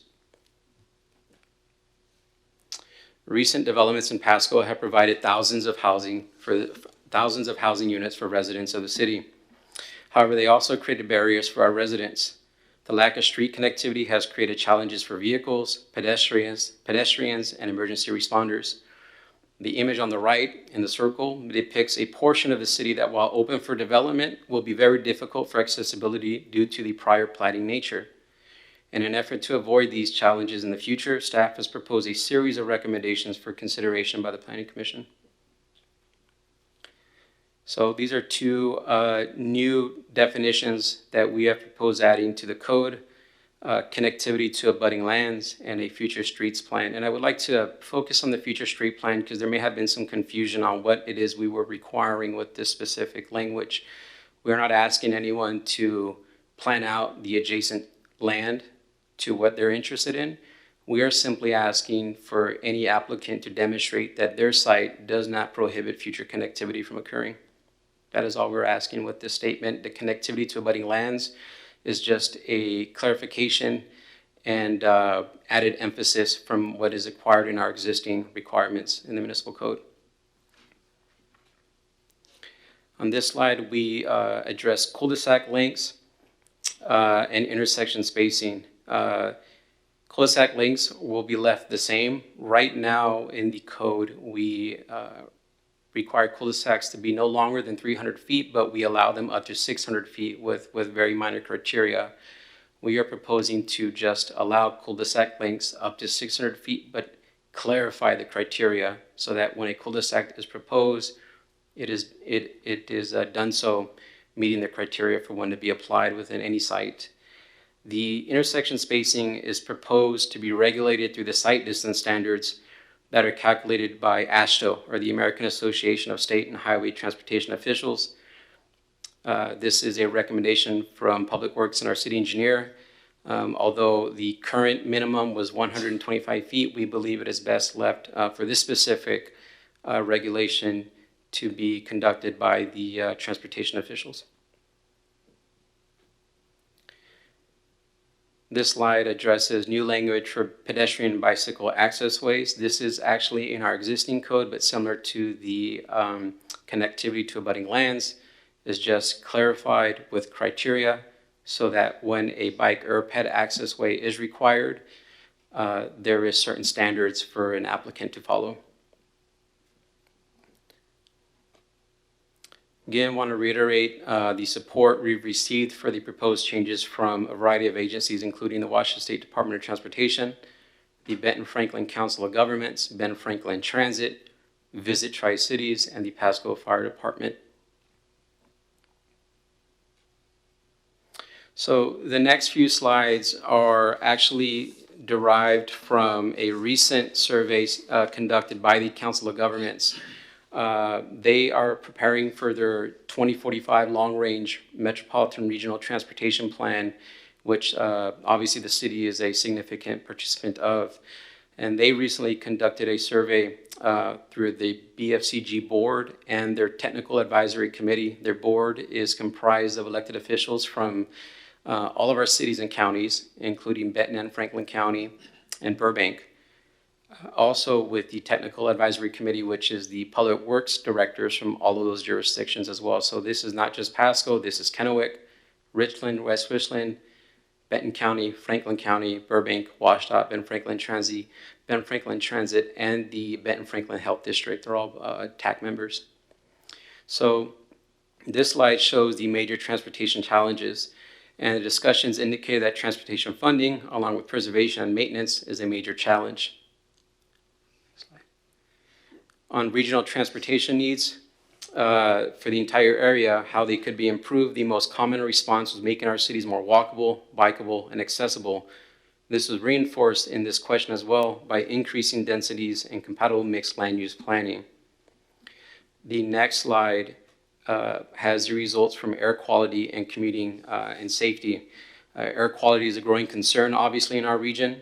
Recent developments in Pasco have provided thousands of housing units for residents of the city. However, they also created barriers for our residents. The lack of street connectivity has created challenges for vehicles, pedestrians, and emergency responders. The image on the right in the circle depicts a portion of the city that, while open for development, will be very difficult for accessibility due to the prior platting nature. In an effort to avoid these challenges in the future, staff has proposed a series of recommendations for consideration by the Planning Commission. So these are two new definitions that we have proposed adding to the code: connectivity to abutting lands and a future streets plan. And I would like to focus on the future street plan because there may have been some confusion on what it is we were requiring with this specific language. We're not asking anyone to plan out the adjacent land to what they're interested in. We are simply asking for any applicant to demonstrate that their site does not prohibit future connectivity from occurring. That is all we're asking with this statement. The connectivity to abutting lands is just a clarification and added emphasis from what is required in our existing requirements in the municipal code. On this slide, we address cul-de-sac lengths and intersection spacing. Cul-de-sac lengths will be left the same. Right now in the code, we require cul-de-sacs to be no longer than 300 feet, but we allow them up to 600 feet with very minor criteria. We are proposing to just allow cul-de-sac lengths up to 600 feet, but clarify the criteria so that when a cul-de-sac is proposed, it is done so meeting the criteria for one to be applied within any site. The intersection spacing is proposed to be regulated through the site distance standards that are calculated by AASHTO, or the American Association of State and Highway Transportation Officials. This is a recommendation from Public Works and our city engineer. Although the current minimum was 125 feet, we believe it is best left for this specific regulation to be conducted by the transportation officials. This slide addresses new language for pedestrian and bicycle access ways. This is actually in our existing code, but similar to the connectivity to abutting lands, is just clarified with criteria so that when a bike or ped access way is required, there is certain standards for an applicant to follow. Again, want to reiterate the support we've received for the proposed changes from a variety of agencies, including the Washington State Department of Transportation, the Benton Franklin Council of Governments, Ben Franklin Transit, Visit Tri-Cities, and the Pasco Fire Department. So the next few slides are actually derived from a recent survey conducted by the Council of Governments. They are preparing for their 2045 long-range metropolitan regional transportation plan, which obviously the city is a significant participant of. And they recently conducted a survey through the BFCG board and their technical advisory committee. Their board is comprised of elected officials from all of our cities and counties, including Benton and Franklin County and Burbank. Also with the Technical Advisory Committee, which is the Public Works directors from all of those jurisdictions as well. So this is not just Pasco, this is Kennewick, Richland, West Richland, Benton County, Franklin County, Burbank, Washtenaw, Ben Franklin Transit, and the Benton Franklin Health District. They're all TAC members. So this slide shows the major transportation challenges. And the discussions indicated that transportation funding, along with preservation and maintenance, is a major challenge. On regional transportation needs for the entire area, how they could be improved, the most common response was making our cities more walkable, bikeable, and accessible. This was reinforced in this question as well by increasing densities and compatible mixed land use planning. The next slide has the results from air quality and commuting and safety. Air quality is a growing concern, obviously, in our region.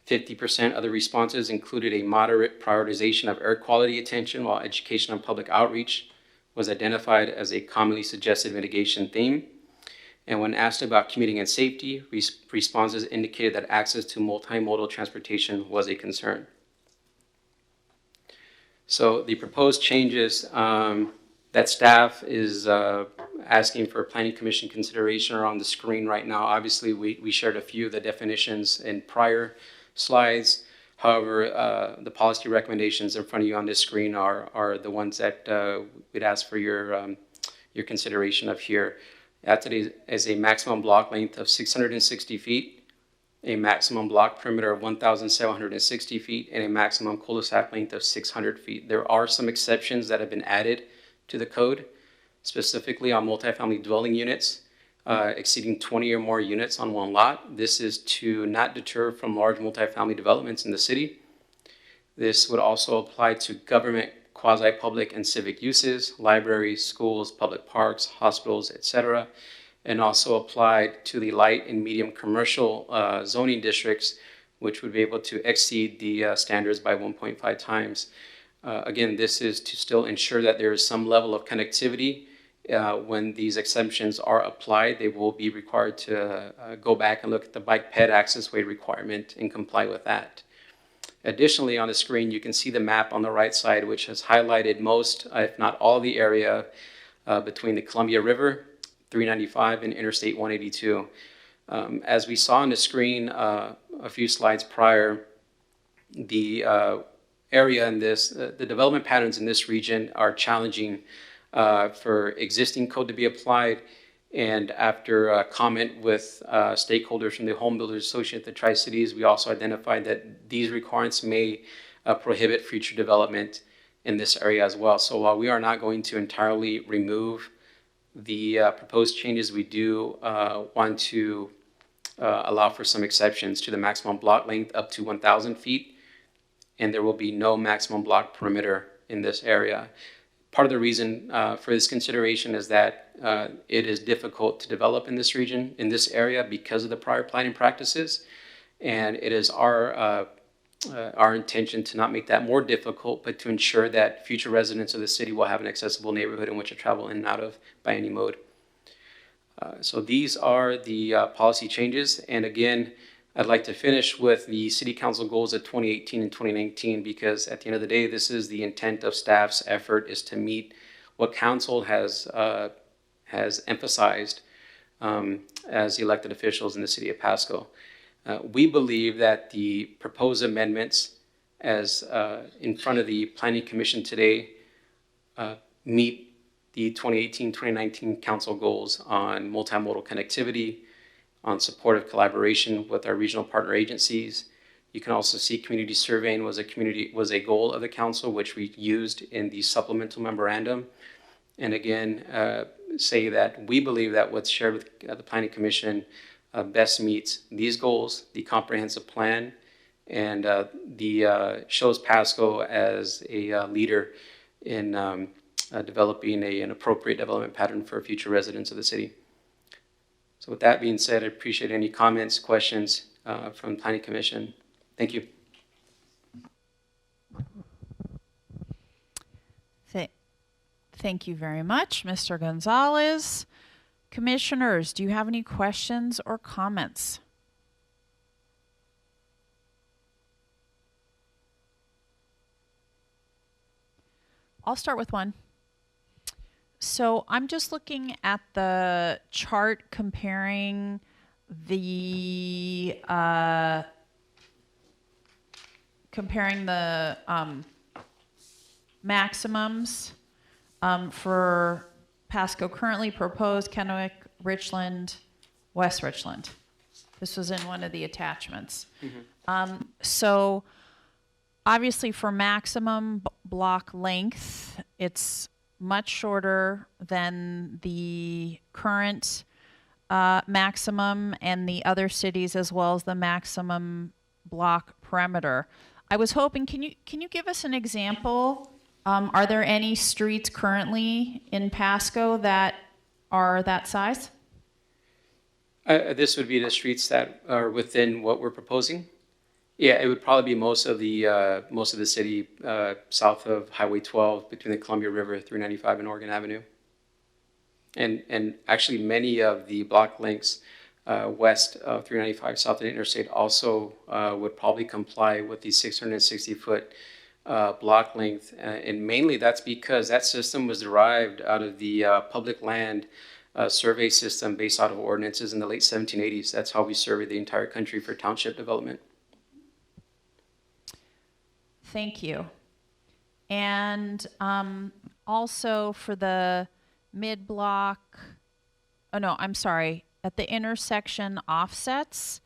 50% of the responses included a moderate prioritization of air quality attention, while education and public outreach was identified as a commonly suggested mitigation theme. And when asked about commuting and safety, responses indicated that access to multimodal transportation was a concern. So the proposed changes that staff is asking for Planning Commission consideration are on the screen right now. Obviously, we shared a few of the definitions in prior slides. However, the policy recommendations in front of you on this screen are the ones that we'd ask for your consideration of here. Today is a maximum block length of 660 feet, a maximum block perimeter of 1,760 feet, and a maximum cul-de-sac length of 600 feet. There are some exceptions that have been added to the code, specifically on multifamily dwelling units, exceeding 20 or more units on one lot. This is to not deter from large multifamily developments in the city. This would also apply to government, quasi-public, and civic uses, libraries, schools, public parks, hospitals, etc., and also applied to the light and medium commercial zoning districts, which would be able to exceed the standards by 1.5 times. Again, this is to still ensure that there is some level of connectivity. When these exemptions are applied, they will be required to go back and look at the bike ped access way requirement and comply with that. Additionally, on the screen, you can see the map on the right side, which has highlighted most, if not all, the area between the Columbia River, 395, and Interstate 182. As we saw on the screen a few slides prior, the area in this, the development patterns in this region are challenging for existing code to be applied. And after a comment with stakeholders from the Home Builders Association of the Tri-Cities, we also identified that these requirements may prohibit future development in this area as well. So while we are not going to entirely remove the proposed changes, we do want to allow for some exceptions to the maximum block length up to 1,000 feet, and there will be no maximum block perimeter in this area. Part of the reason for this consideration is that it is difficult to develop in this region, in this area, because of the prior planning practices. And it is our intention to not make that more difficult, but to ensure that future residents of the city will have an accessible neighborhood in which to travel in and out of by any mode. So these are the policy changes. And again, I'd like to finish with the City Council goals of 2018 and 2019, because at the end of the day, this is the intent of staff's effort, is to meet what Council has emphasized as elected officials in the City of Pasco. We believe that the proposed amendments as in front of the Planning Commission today meet the 2018-2019 Council goals on multimodal connectivity, on supportive collaboration with our regional partner agencies. You can also see community surveying was a goal of the council, which we used in the supplemental memorandum. And again, say that we believe that what's shared with the Planning Commission best meets these goals, the comprehensive plan, and shows Pasco as a leader in developing an appropriate development pattern for future residents of the city. So with that being said, I appreciate any comments, questions from the Planning Commission. Thank you. Thank you very much, Mr. Gonzalez. Commissioners, do you have any questions or comments? I'll start with one. So I'm just looking at the chart comparing the maximums for Pasco currently proposed, Kennewick, Richland, West Richland. This was in one of the attachments. So obviously for maximum block length, it's much shorter than the current maximum and the other cities, as well as the maximum block perimeter. I was hoping, can you give us an example? Are there any streets currently in Pasco that are that size? This would be the streets that are within what we're proposing. Yeah, it would probably be most of the city south of Highway 12 between the Columbia River, 395 and Oregon Avenue. And actually many of the block lengths west of 395 south of the interstate also would probably comply with the 660-foot block length. And mainly that's because that system was derived out of the public land survey system based out of ordinances in the late 1780s. That's how we surveyed the entire country for township development. Thank you. And also for the mid-block, oh no, I'm sorry, at the intersection offsets,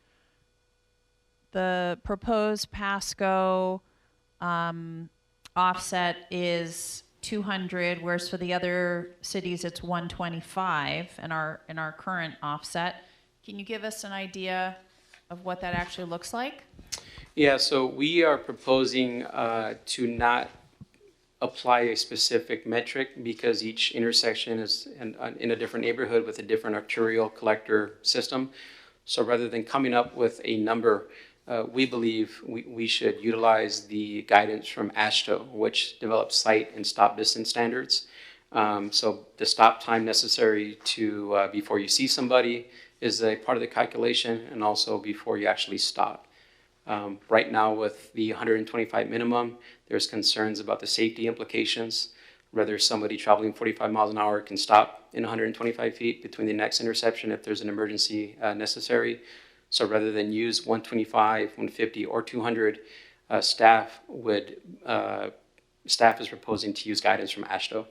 the proposed Pasco offset is 200, whereas for the other cities it's 125 in our current offset. Can you give us an idea of what that actually looks like? Yeah, so we are proposing to not apply a specific metric because each intersection is in a different neighborhood with a different arterial collector system. So rather than coming up with a number, we believe we should utilize the guidance from AASHTO, which develops sight and stop distance standards. So the stop time necessary to before you see somebody is a part of the calculation, and also before you actually stop. Right now with the 125 minimum, there's concerns about the safety implications, whether somebody traveling 45 miles an hour can stop in 125 feet between the next intersection if there's an emergency necessary. So rather than use 125, 150, or 200, staff is proposing to use guidance from AASHTO.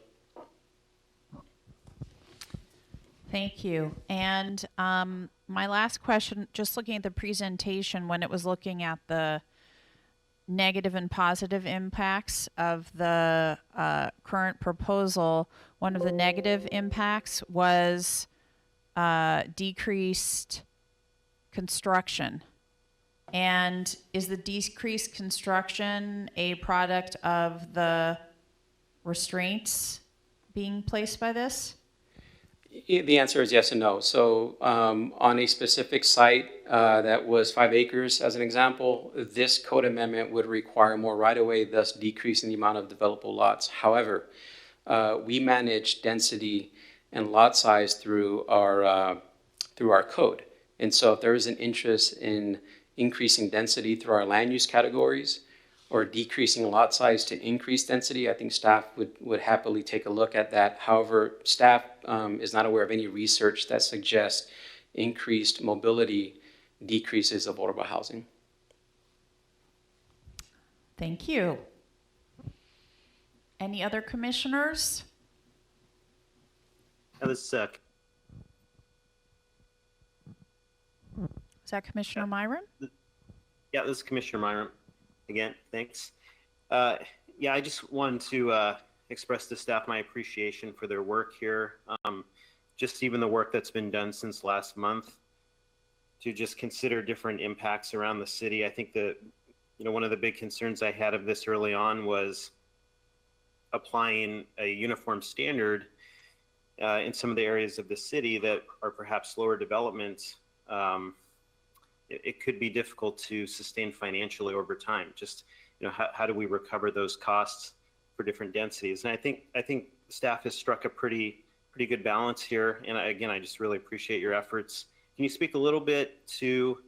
Thank you. And my last question, just looking at the presentation when it was looking at the negative and positive impacts of the current proposal, one of the negative impacts was decreased construction. And is the decreased construction a product of the restraints being placed by this? The answer is yes and no. So on a specific site that was 5 acres, as an example, this code amendment would require more right-of-way, thus decreasing the amount of developable lots. However, we manage density and lot size through our code. And so if there is an interest in increasing density through our land use categories or decreasing lot size to increase density, I think staff would happily take a look at that. However, staff is not aware of any research that suggests increased mobility decreases affordable housing. Thank you. Any other commissioners? This Is that Commissioner Myron? Yeah, this is Commissioner Myron. Again, thanks. Yeah, I just wanted to express to staff my appreciation for their work here. Just even the work that's been done since last month to just consider different impacts around the city. I think that, one of the big concerns I had of this early on was applying a uniform standard in some of the areas of the city that are perhaps slower development. It could be difficult to sustain financially over time. Just, how do we recover those costs for different densities? And I think staff has struck a pretty good balance here. And I just really appreciate your efforts. Can you speak a little bit to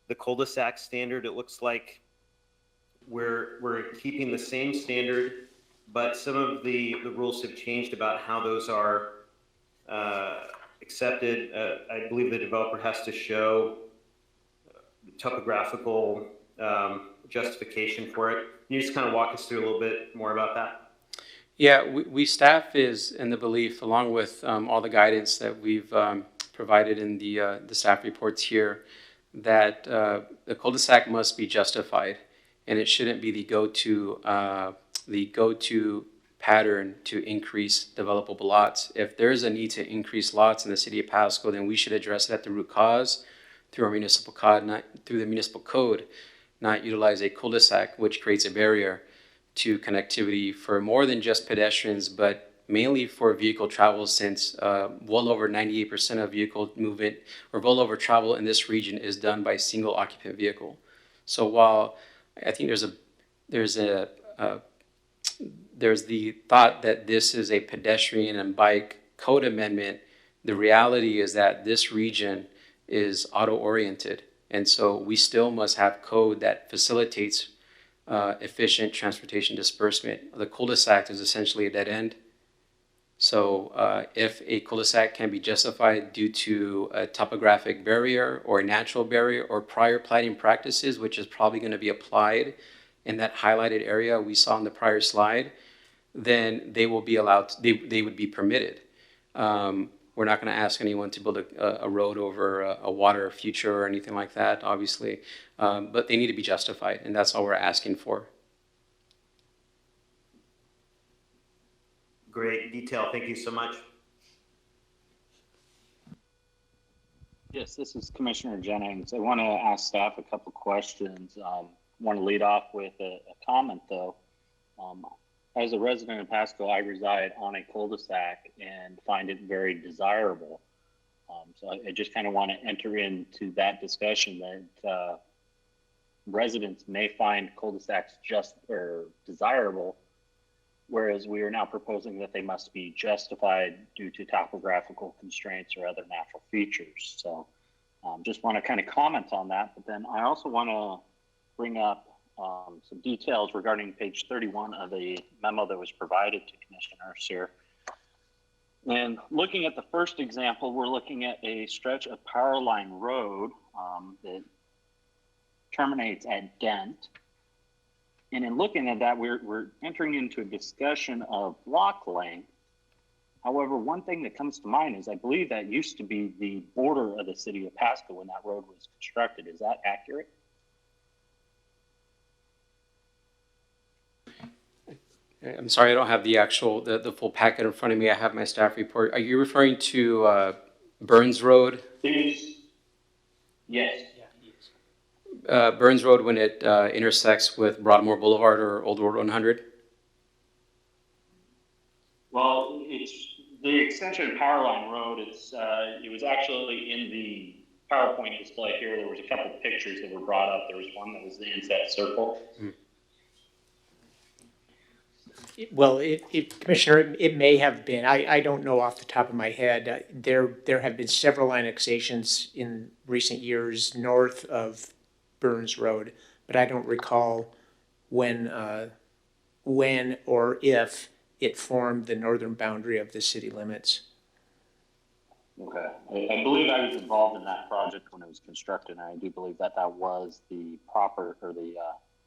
the Cul-De-Sac standard? It looks like we're keeping the same standard, but some of the rules have changed about how those are accepted. I believe the developer has to show topographical justification for it. Can you just kind of walk us through a little bit more about that? Yeah, we staff is in the belief, along with all the guidance that we've provided in the staff reports here, that the cul-de-sac must be justified, and it shouldn't be the go-to pattern to increase developable lots. If there's a need to increase lots in the city of Pasco, then we should address it at the root cause through our municipal code, not through the municipal code, not utilize a cul-de-sac, which creates a barrier to connectivity for more than just pedestrians, but mainly for vehicle travel, since well over 98% of vehicle movement or well over travel in this region is done by single occupant vehicle. So while I think there's the thought that this is a pedestrian and bike code amendment, the reality is that this region is auto-oriented. And so we still must have code that facilitates efficient transportation disbursement. The cul-de-sac is essentially a dead end. So if a cul-de-sac can be justified due to a topographic barrier or a natural barrier or prior plating practices, which is probably going to be applied in that highlighted area we saw in the prior slide, then they will be allowed, they would be permitted. We're not going to ask anyone to build a road over a water feature or anything like that, obviously, but they need to be justified, and that's all we're asking for. Great detail. Thank you so much. Yes, this is Commissioner Jennings. I want to ask staff a couple questions. Want to lead off with a comment, though. As a resident of Pasco, I reside on a cul-de-sac and find it very desirable. So I just kind of want to enter into that discussion that residents may find cul-de-sacs just or desirable, whereas we are now proposing that they must be justified due to topographical constraints or other natural features. So just want to kind of comment on that. But then I also want to bring up some details regarding page 31 of the memo that was provided to commissioners here. And looking at the first example, we're looking at a stretch of power line road that terminates at Dent. And in looking at that, we're entering into a discussion of block length. However, one thing that comes to mind is I believe that used to be the border of the city of Pasco when that road was constructed. Is that accurate? I'm sorry, I don't have the actual, the full packet in front of me. I have my staff report. Are you referring to Burns Road? Yes. Burns Road when it intersects with Broadmoor Boulevard or Old Road 100? Well, it's the extension of Powerline Road. It was actually in the PowerPoint display here. There was a couple of pictures that were brought up. There was one that was the inset circle. Well, Commissioner, it may have been. I don't know off the top of my head. There have been several annexations in recent years north of Burns Road, but I don't recall when or if it formed the northern boundary of the city limits. Okay. I believe I was involved in that project when it was constructed, and I do believe that that was the proper or the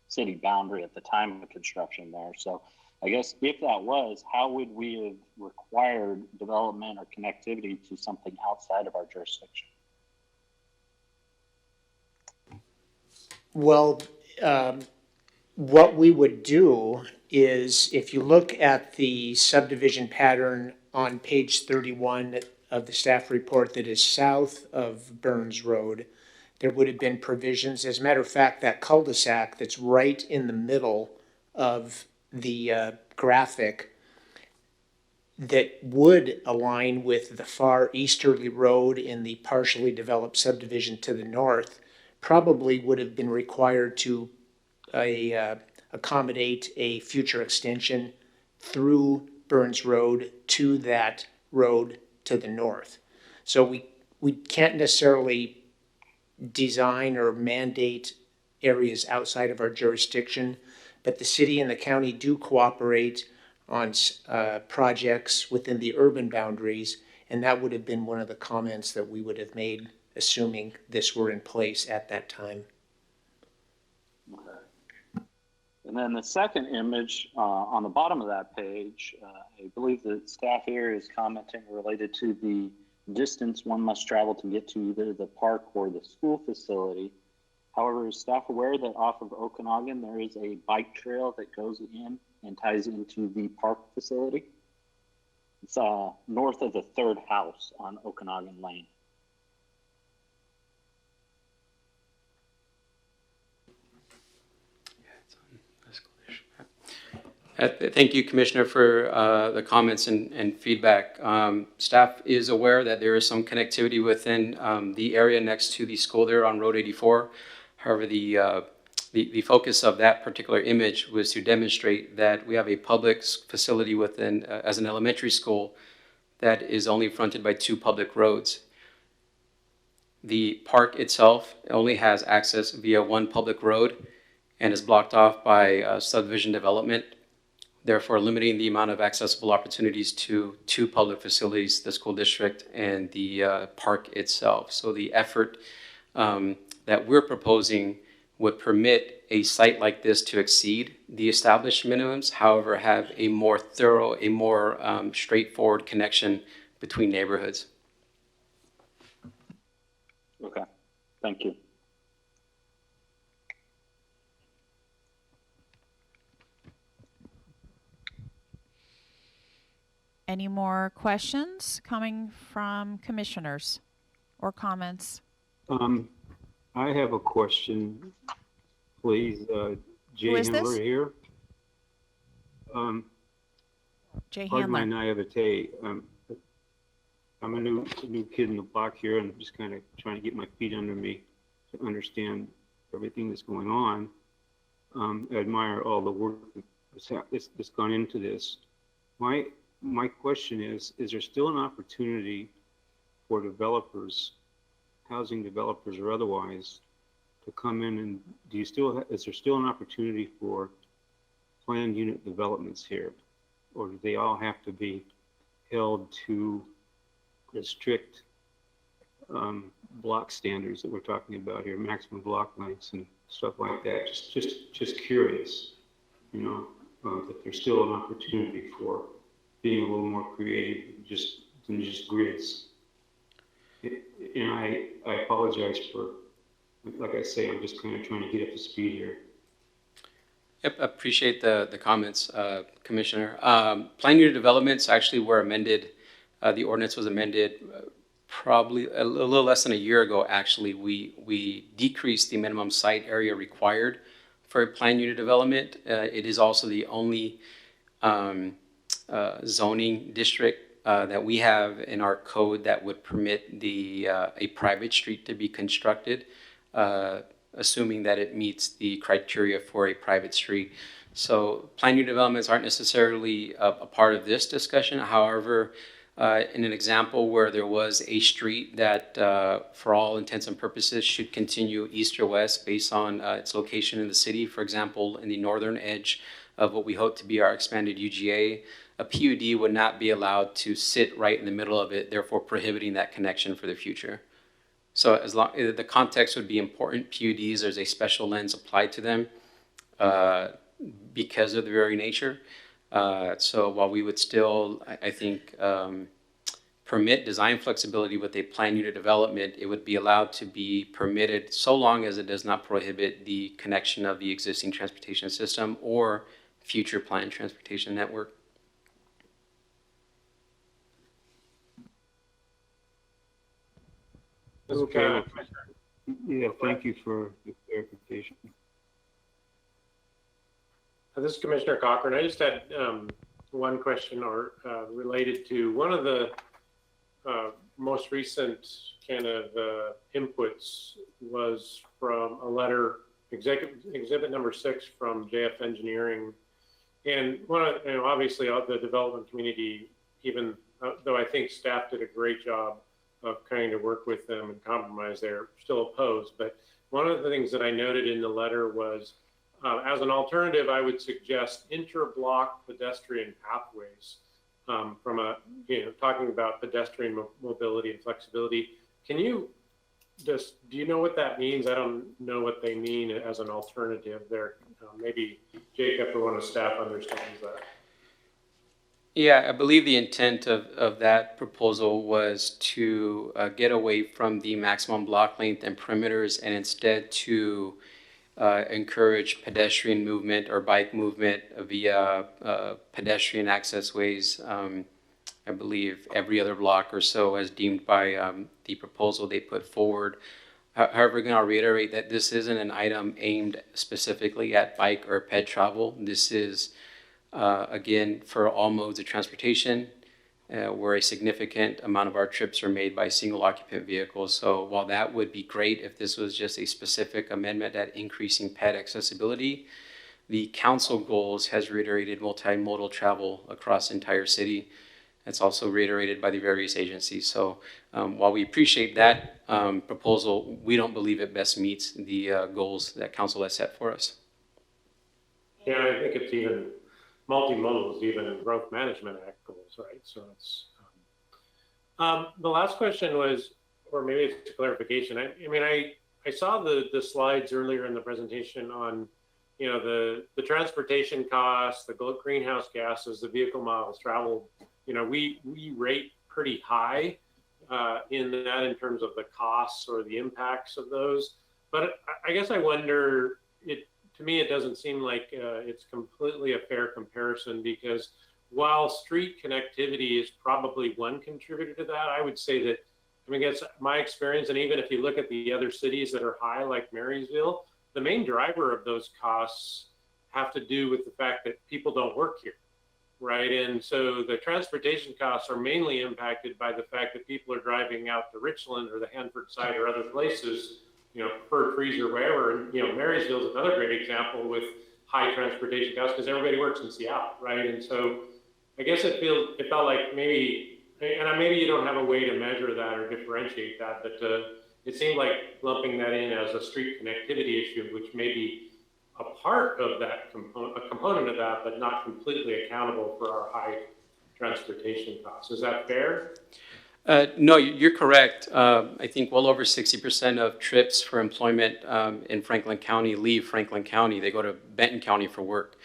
city boundary at the time of construction there. So I guess if that was, how would we have required development or connectivity to something outside of our jurisdiction? Well, what we would do is, if you look at the subdivision pattern on page 31 of the staff report that is south of Burns Road, there would have been provisions. As a matter of fact, that cul-de-sac that's right in the middle of the graphic that would align with the far easterly road in the partially developed subdivision to the north probably would have been required to accommodate a future extension through Burns Road to that road to the north. So we can't necessarily design or mandate areas outside of our jurisdiction, but the city and the county do cooperate on projects within the urban boundaries, and that would have been one of the comments that we would have made, assuming this were in place at that time. Okay. And then the second image on the bottom of that page, I believe the staff here is commenting related to the distance one must travel to get to either the park or the school facility. However, is staff aware that off of Okanagan, there is a bike trail that goes in and ties into the park facility? It's north of the third house on Okanagan Lane. Thank you, Commissioner, for the comments and feedback. Staff is aware that there is some connectivity within the area next to the school there on Road 84. However, the focus of that particular image was to demonstrate that we have a public facility within, as an elementary school, that is only fronted by 2 public roads. The park itself only has access via 1 public road and is blocked off by subdivision development, therefore limiting the amount of accessible opportunities to 2 public facilities, the school district and the park itself. So the effort that we're proposing would permit a site like this to exceed the established minimums, however, have a more thorough, a more straightforward connection between neighborhoods. Okay, thank you. Any more questions coming from commissioners or comments? I have a question, please. Jay Who is Handler this? here. Jay Pardon my Handler. naivete. I'm a new kid in the block here, and I'm just kind of trying to get my feet under me to understand everything that's going on. I admire all the work that's gone into this. My question is there still an opportunity for developers, housing developers or otherwise, to come in, and is there still an opportunity for planned unit developments here? Or do they all have to be held to the strict block standards that we're talking about here, maximum block lengths and stuff like that? Just curious, that there's still an opportunity for being a little more creative than just grids. And I apologize for, like I say, I'm just kind of trying to get up to speed here. Yep, appreciate the comments, Commissioner. Planned unit developments actually were amended. The ordinance was amended probably a little less than a year ago. Actually, we decreased the minimum site area required for a planned unit development. It is also the only zoning district that we have in our code that would permit a private street to be constructed, assuming that it meets the criteria for a private street. So planned unit developments aren't necessarily a part of this discussion. However, in an example where there was a street that, for all intents and purposes, should continue east or west based on its location in the city, for example, in the northern edge of what we hope to be our expanded UGA, a PUD would not be allowed to sit right in the middle of it, therefore prohibiting that connection for the future. So as long the context would be important, PUDs, there's a special lens applied to them because of the very nature. So while we would still, I think, permit design flexibility with a planned unit development, it would be allowed to be permitted so long as it does not prohibit the connection of the existing transportation system or future planned transportation network. Okay. Yeah, thank you for the clarification. This is Commissioner Cochran. I just had one question related to one of the most recent kind of inputs was from a letter, exhibit number 6 from JF Engineering. And obviously the development community, even though I think staff did a great job of trying to work with them and compromise, they're still opposed. But one of the things that I noted in the letter was, as an alternative, I would suggest inter-block pedestrian pathways from talking about pedestrian mobility and flexibility. Can you do you know what that means? I don't know what they mean as an alternative there. Maybe Jacob or one of staff understands that. Yeah, I believe the intent of that proposal was to get away from the maximum block length and perimeters and instead to encourage pedestrian movement or bike movement via pedestrian access ways. I believe every other block or so as deemed by the proposal they put forward. However, again, I'll reiterate that this isn't an item aimed specifically at bike or ped travel. This is again, for all modes of transportation, where a significant amount of our trips are made by single occupant vehicles. So while that would be great if this was just a specific amendment at increasing ped accessibility, the council goals has reiterated multimodal travel across the entire city. It's also reiterated by the various agencies. So while we appreciate that proposal, we don't believe it best meets the goals that council has set for us. Yeah, I think it's even multimodal is even growth management act goals, right? So it's the last question was, or maybe it's a clarification. I mean, I saw the slides earlier in the presentation on, you know, the transportation costs, the greenhouse gases, the vehicle miles traveled. You know, we rate pretty high in that in terms of the costs or the impacts of those. But I guess I wonder, to me, it doesn't seem like it's completely a fair comparison, because while street connectivity is probably one contributor to that, I would say that, I mean, that's my experience. And even if you look at the other cities that are high, like Marysville, the main driver of those costs have to do with the fact that people don't work here, right? And so the transportation costs are mainly impacted by the fact that people are driving out to Richland or the Hanford side or other places, you know, Fur Trees or wherever. And, you know, Marysville is another great example with high transportation costs because everybody works in Seattle, right? And so I guess it felt like maybe, and maybe you don't have a way to measure that or differentiate that, but it seemed like lumping that in as a street connectivity issue, which may be a part of that a component of that, but not completely accountable for our high transportation costs. Is that fair? No, you're correct. I think well over 60% of trips for employment in Franklin County leave Franklin County. They go to Benton County for work.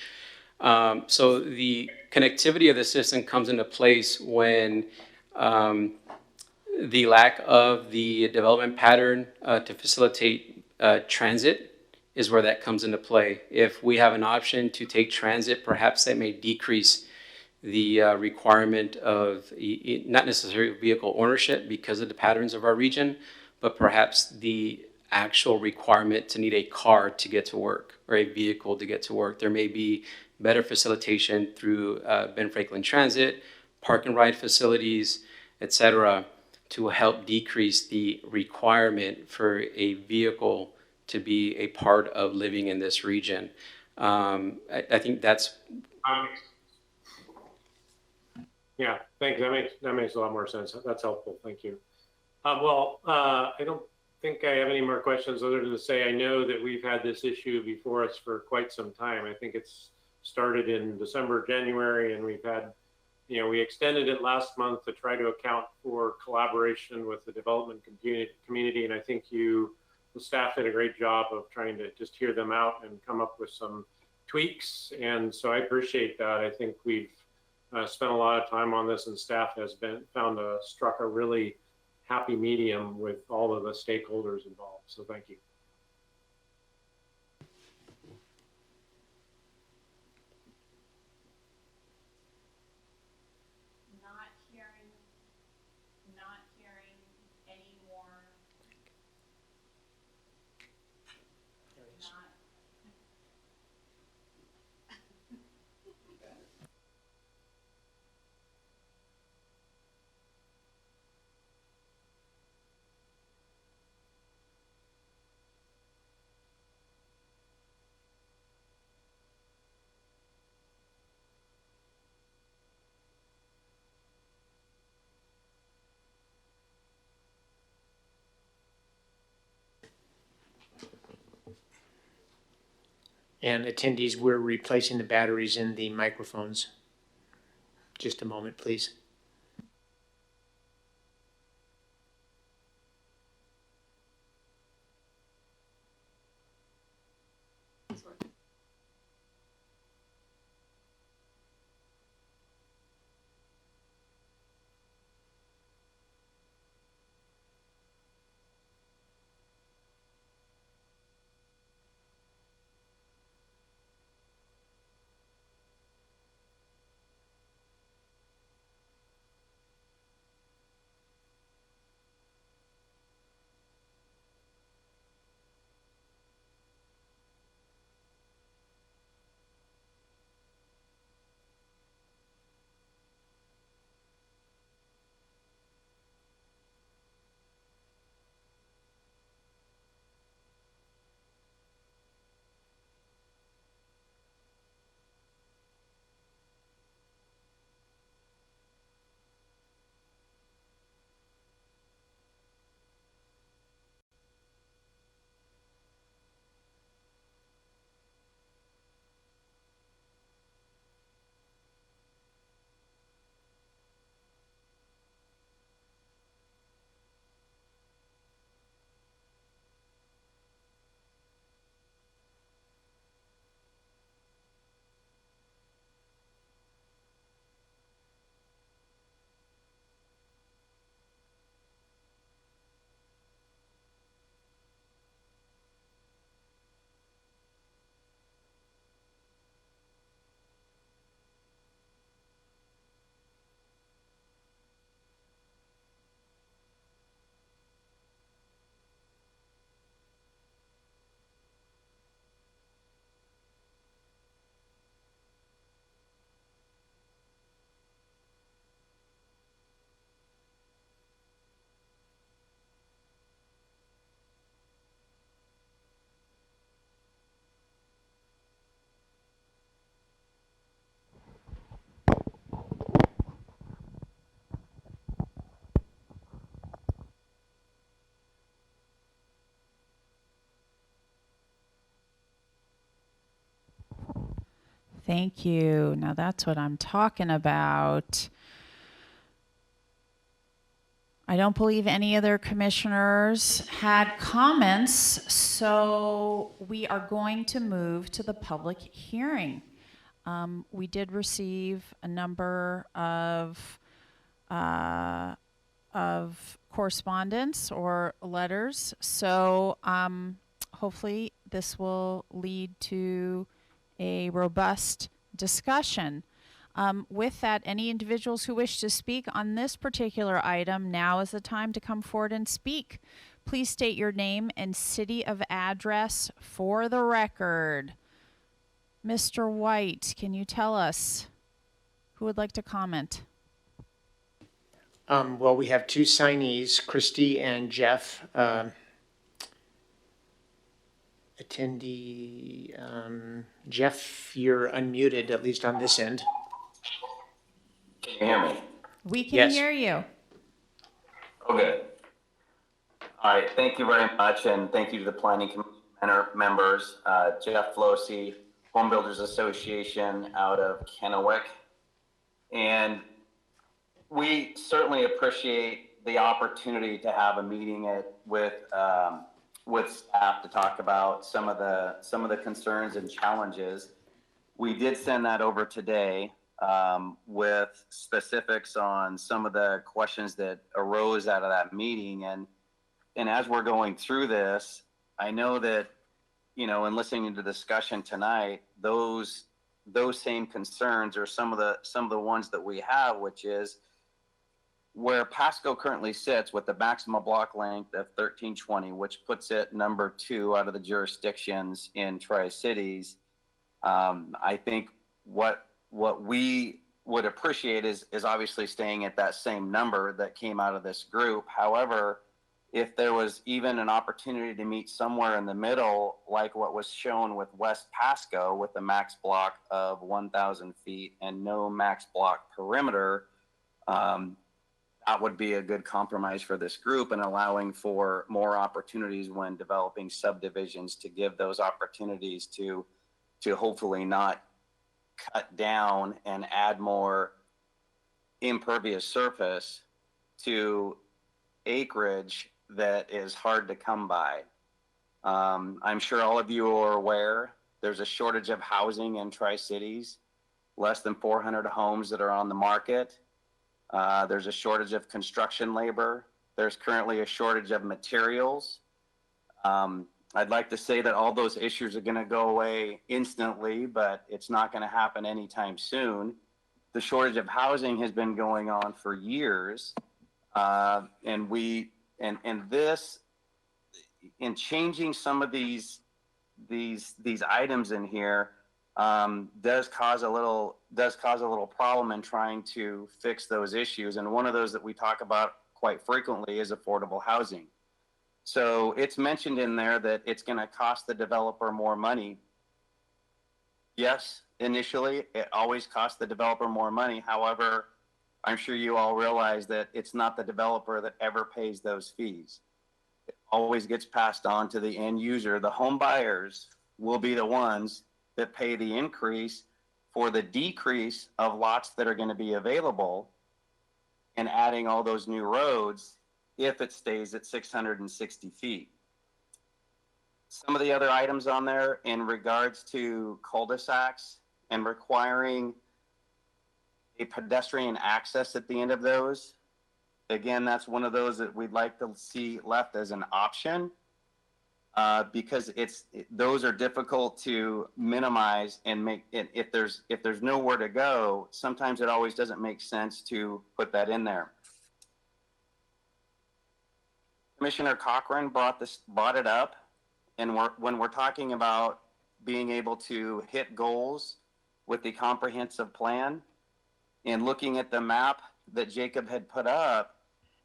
So the connectivity of the system comes into place when the lack of the development pattern to facilitate transit is where that comes into play. If we have an option to take transit, perhaps that may decrease the requirement of not necessarily vehicle ownership because of the patterns of our region, but perhaps the actual requirement to need a car to get to work or a vehicle to get to work. There may be better facilitation through Ben Franklin Transit, park and ride facilities, etc., to help decrease the requirement for a vehicle to be a part of living in this region. I think that's... Yeah, thanks. That makes a lot more sense. That's helpful. Thank you. I don't think I have any more questions other than to say I know that we've had this issue before us for quite some time. I think it's started in December, January, and we've had, you know, we extended it last month to try to account for collaboration with the development community. And I think the staff did a great job of trying to just hear them out and come up with some tweaks. And so I appreciate that. I think we've spent a lot of time on this, and staff has struck a really happy medium with all of the stakeholders involved. So thank you. Not hearing any more. And attendees, we're replacing the batteries in the microphones. Just a moment, please. Thank you. Now that's what I'm talking about. I don't believe any other commissioners had comments, so we are going to move to the public hearing. We did receive a number of correspondence or letters, so hopefully this will lead to a robust discussion. With that, any individuals who wish to speak on this particular item, now is the time to come forward and speak. Please state your name and city of address for the record. Mr. White, can you tell us who would like to comment? Well, we have two signees, Christy and Jeff. Attendee, Jeff, you're unmuted, at least on this end. Can you hear me? We can Yes. hear you. Oh, good. All right, thank you very much, and thank you to the planning commission members, Jeff Flosey, Home Builders Association out of Kennewick. And we certainly appreciate the opportunity to have a meeting with staff to talk about some of the concerns and challenges. We did send that over today with specifics on some of the questions that arose out of that meeting. And as we're going through this, I know that, you know, in listening to the discussion tonight, those same concerns are some of the ones that we have, which is where Pasco currently sits with the maximum block length of 1320, which puts it number 2 out of the jurisdictions in Tri-Cities. I think what we would appreciate is obviously staying at that same number that came out of this group. However, if there was even an opportunity to meet somewhere in the middle, like what was shown with West Pasco with the max block of 1,000 feet and no max block perimeter, that would be a good compromise for this group and allowing for more opportunities when developing subdivisions to give those opportunities to hopefully not cut down and add more impervious surface to acreage that is hard to come by. I'm sure all of you are aware there's a shortage of housing in Tri-Cities, less than 400 homes that are on the market. There's a shortage of construction labor. There's currently a shortage of materials. I'd like to say that all those issues are going to go away instantly, but it's not going to happen anytime soon. The shortage of housing has been going on for years, and this, in changing some of these items in here, does cause a little problem in trying to fix those issues. And one of those that we talk about quite frequently is affordable housing. So it's mentioned in there that it's going to cost the developer more money. Yes, initially it always costs the developer more money. However, I'm sure you all realize that it's not the developer that ever pays those fees. It always gets passed on to the end user. The home buyers will be the ones that pay the increase for the decrease of lots that are going to be available and adding all those new roads if it stays at 660 feet. Some of the other items on there in regards to cul-de-sacs and requiring a pedestrian access at the end of those. Again, that's one of those that we'd like to see left as an option. Because those are difficult to minimize and make. If there's nowhere to go, sometimes it always doesn't make sense to put that in there. Commissioner Cochran brought it up, and when we're talking about being able to hit goals with the comprehensive plan, and looking at the map that Jacob had put up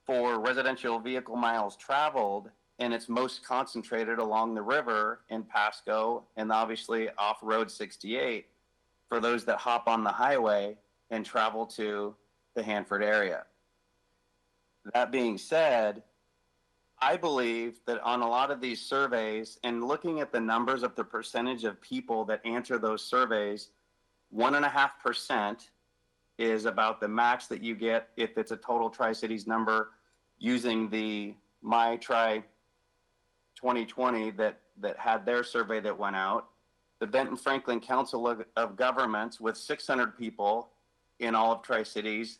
for residential vehicle miles traveled. And it's most concentrated along the river in Pasco and obviously off Road 68 for those that hop on the highway and travel to the Hanford area. That being said, I believe that on a lot of these surveys and looking at the numbers of the percentage of people that answer those surveys, 1.5% is about the max that you get if it's a total Tri-Cities number using the My Tri 2020 that had their survey that went out. The Benton Franklin Council of Governments with 600 people in all of Tri-Cities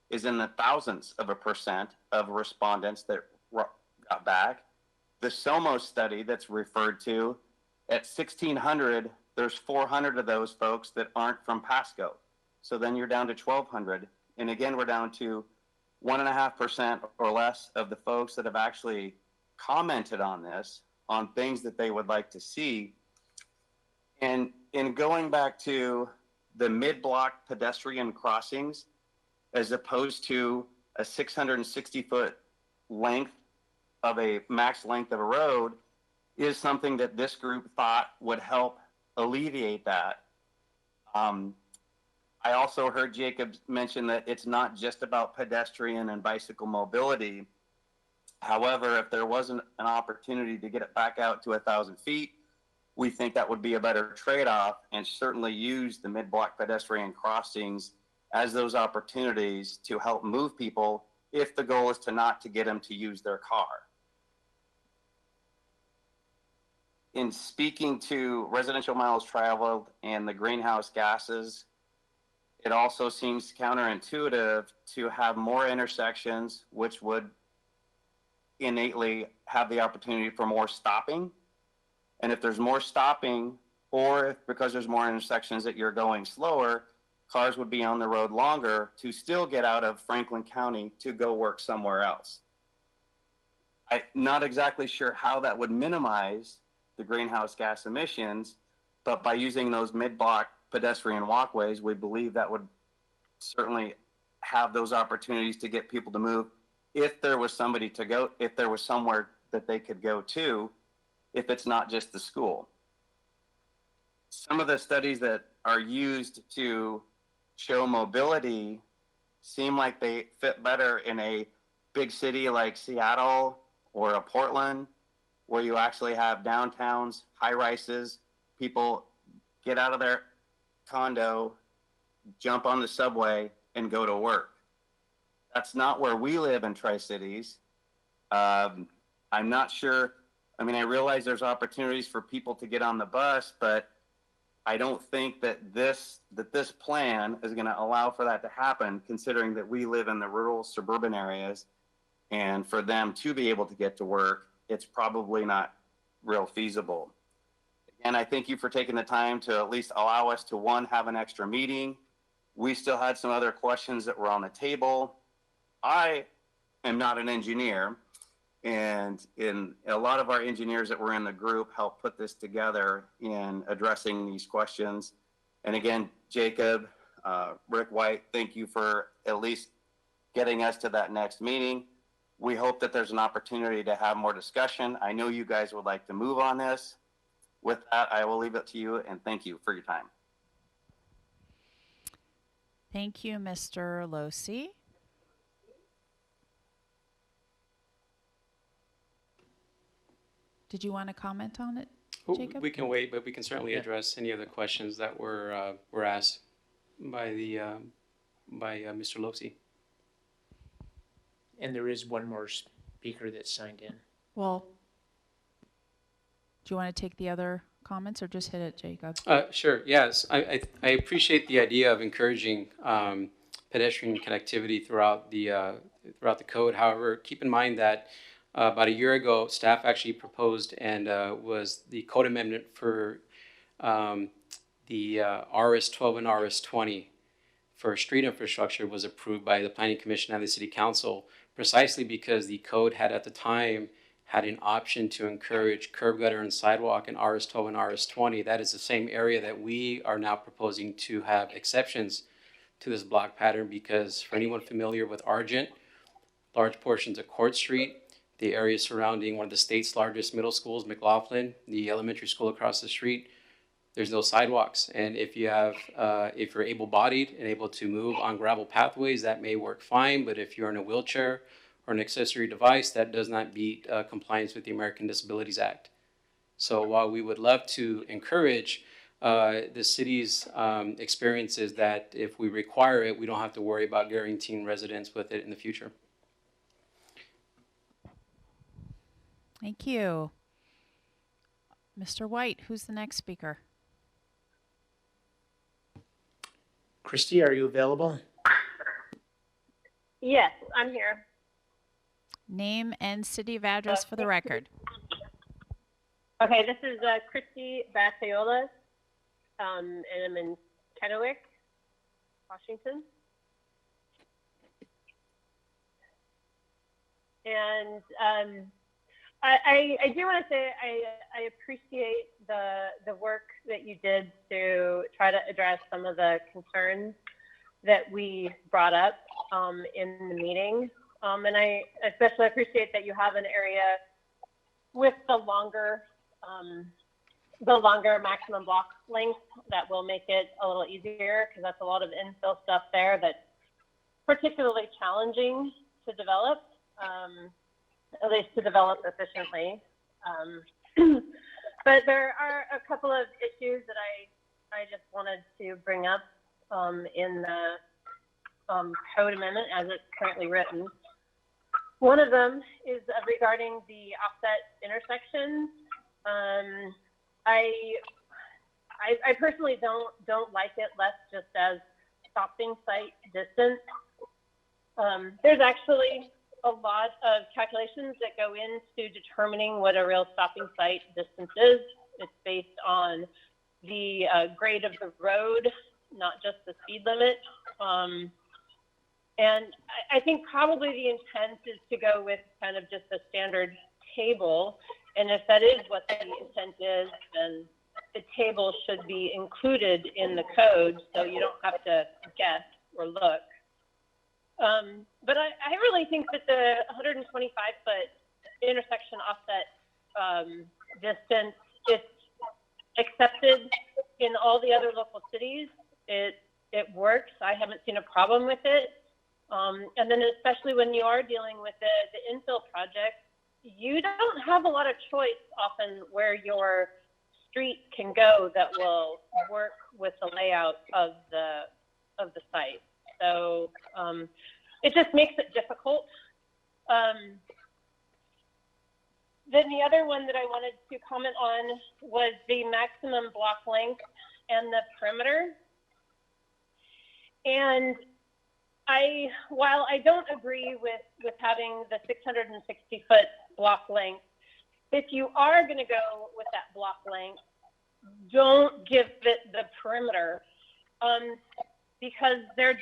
is in the thousands of a percent of respondents that got back. The SOMO study that's referred to, at 1,600, there's 400 of those folks that aren't from Pasco. So then you're down to 1,200. And again, we're down to 1.5% or less of the folks that have actually commented on this, on things that they would like to see. And in going back to the mid-block pedestrian crossings, as opposed to a 660-foot length of a max length of a road, is something that this group thought would help alleviate that. I also heard Jacob mention that it's not just about pedestrian and bicycle mobility. However, if there wasn't an opportunity to get it back out to 1,000 feet, we think that would be a better trade-off, and certainly use the mid-block pedestrian crossings as those opportunities to help move people if the goal is not to get them to use their car. In speaking to residential miles traveled and the greenhouse gases, it also seems counterintuitive to have more intersections, which would innately have the opportunity for more stopping. And if there's more stopping, or if because there's more intersections that you're going slower, cars would be on the road longer to still get out of Franklin County to go work somewhere else. I'm not exactly sure how that would minimize the greenhouse gas emissions, but by using those mid-block pedestrian walkways, we believe that would certainly have those opportunities to get people to move if there was somebody to go, if there was somewhere that they could go to, if it's not just the school. Some of the studies that are used to show mobility seem like they fit better in a big city like Seattle or a Portland, where you actually have downtowns, high rises, people get out of their condo, jump on the subway, and go to work. That's not where we live in Tri-Cities. I'm not sure. I mean, I realize there's opportunities for people to get on the bus, but I don't think that this plan is going to allow for that to happen, considering that we live in the rural suburban areas, and for them to be able to get to work, it's probably not real feasible. And I thank you for taking the time to at least allow us to, one, have an extra meeting. We still had some other questions that were on the table. I am not an engineer, and a lot of our engineers that were in the group helped put this together in addressing these questions. And again, Jacob, Rick White, thank you for at least getting us to that next meeting. We hope that there's an opportunity to have more discussion. I know you guys would like to move on this. With that, I will leave it to you, and thank you for your time. Thank you, Mr. Losi. Did you want to comment on it, Jacob? We can wait, but we can certainly address any of the questions that were asked by Mr. Losi. And there is one more speaker that signed in. Well, do you want to take the other comments or just hit it, Jacob? Sure, yes. I appreciate the idea of encouraging pedestrian connectivity throughout the code. However, keep in mind that about a year ago, staff actually proposed and was the code amendment for the RS-12 and RS-20 for street infrastructure was approved by the Planning Commission and the City Council, precisely because the code had at the time had an option to encourage curb gutter and sidewalk in RS-12 and RS-20. That is the same area that we are now proposing to have exceptions to this block pattern, because for anyone familiar with Argent, large portions of Court Street, the area surrounding one of the state's largest middle schools, McLaughlin, the elementary school across the street, there's no sidewalks. And if you're able-bodied and able to move on gravel pathways, that may work fine. But if you're in a wheelchair or an accessory device, that does not meet compliance with the American Disabilities Act. So while we would love to encourage The city's experience is that if we require it, we don't have to worry about guaranteeing residents with it in the future. Thank you. Mr. White, who's the next speaker? Christy, are you available? Yes, I'm here. Name and city of address for the record. Okay, this is Christy Basayola, and I'm in Kennewick, Washington. And I do want to say I appreciate the work that you did to try to address some of the concerns that we brought up in the meeting. And I especially appreciate that you have an area with the longer maximum block length that will make it a little easier, because that's a lot of infill stuff there that's particularly challenging to develop, at least to develop efficiently. But there are a couple of issues that I just wanted to bring up in the code amendment as it's currently written. One of them is regarding the offset intersections. I personally don't like it left just as stopping site distance. There's actually a lot of calculations that go into determining what a real stopping site distance is. It's based on the grade of the road, not just the speed limit. And I think probably the intent is to go with kind of just a standard table. And if that is what the intent is, then the table should be included in the code so you don't have to guess or look. But I really think that the 125-foot intersection offset distance is accepted in all the other local cities. It works. I haven't seen a problem with it. And then especially when you are dealing with the infill project, you don't have a lot of choice often where your street can go that will work with the layout of the site. So it just makes it difficult. Then the other one that I wanted to comment on was the maximum block length and the perimeter. And while I don't agree with having the 660-foot block length, if you are going to go with that block length, don't give it the perimeter, because there's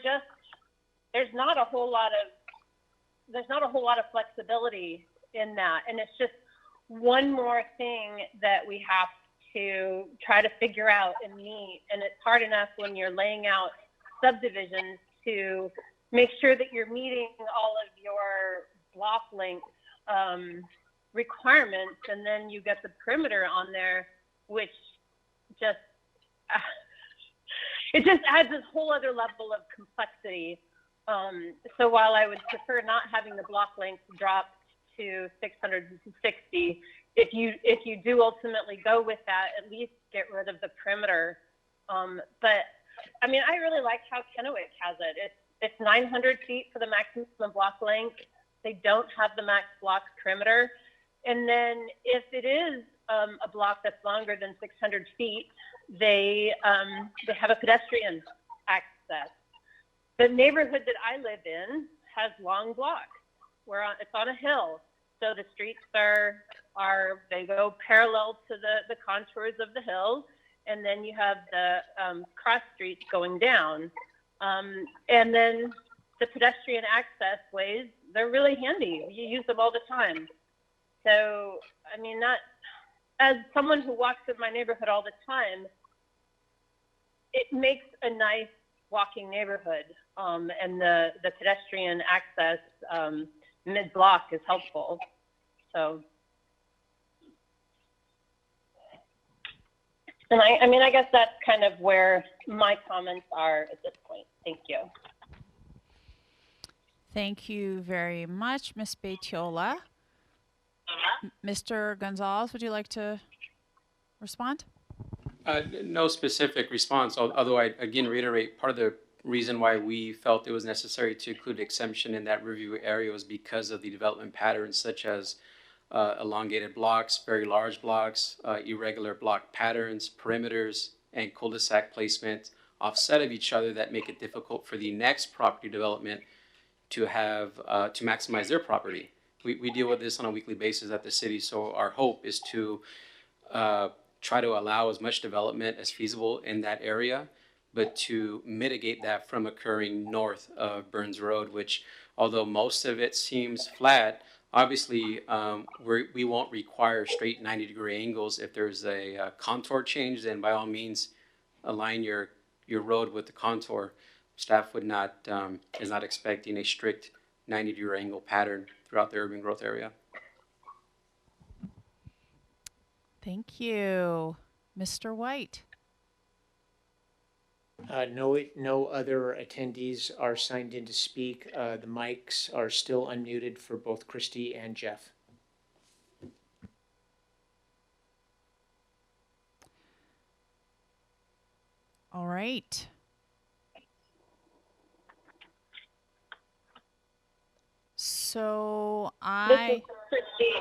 not a whole lot of flexibility in that, and it's just one more thing that we have to try to figure out and meet. And it's hard enough when you're laying out subdivisions to make sure that you're meeting all of your block length requirements, and then you get the perimeter on there, which just it just adds this whole other level of complexity. So while I would prefer not having the block length drop to 660, if you do ultimately go with that, at least get rid of the perimeter. But I mean, I really like how Kennewick has it. It's 900 feet for the maximum block length. They don't have the max block perimeter. And then if it is a block that's longer than 600 feet, they have a pedestrian access. The neighborhood that I live in has long blocks. It's on a hill, so the streets they go parallel to the contours of the hill, and then you have the cross streets going down. And then the pedestrian access ways, they're really handy. You use them all the time. So, I mean, as someone who walks in my neighborhood all the time, it makes a nice walking neighborhood. And the pedestrian access mid-block is helpful. So, and I guess that's kind of where my comments are at this point. Thank you. Thank you very much, Ms. Betiola. Mr. Gonzalez, would you like to respond? No specific response, although I again reiterate, part of the reason why we felt it was necessary to include exemption in that review area was because of the development patterns such as elongated blocks, very large blocks, irregular block patterns, perimeters, and cul-de-sac placement offset of each other that make it difficult for the next property development to have to maximize their property. We deal with this on a weekly basis at the city, so our hope is to try to allow as much development as feasible in that area, but to mitigate that from occurring north of Burns Road, which, although most of it seems flat, obviously we won't require straight 90-degree angles. If there's a contour change, then by all means align your road with the contour. Staff would not is not expecting a strict 90-degree angle pattern throughout the urban growth area. Thank you. Mr. White. No other attendees are signed in to speak. The mics are still unmuted for both Christy and Jeff. All right. So This is Christy.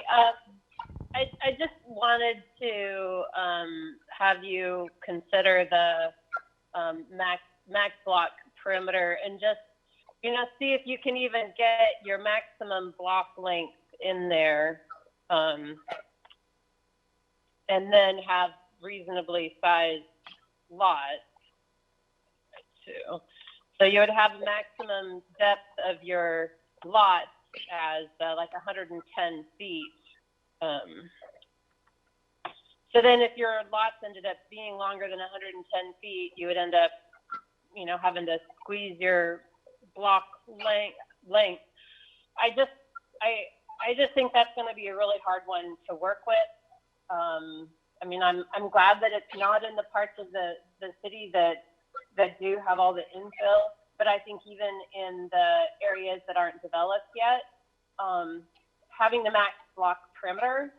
I just wanted to have you consider the max block perimeter and just, see if you can even get your maximum block length in there, and then have reasonably sized lots too. So you would have a maximum depth of your lot as like 110 feet. So then if your lots ended up being longer than 110 feet, you would end up, having to squeeze your block length. I just think that's going to be a really hard one to work with. I'm glad that it's not in the parts of the city that do have all the infill, but I think even in the areas that aren't developed yet, having the max block perimeter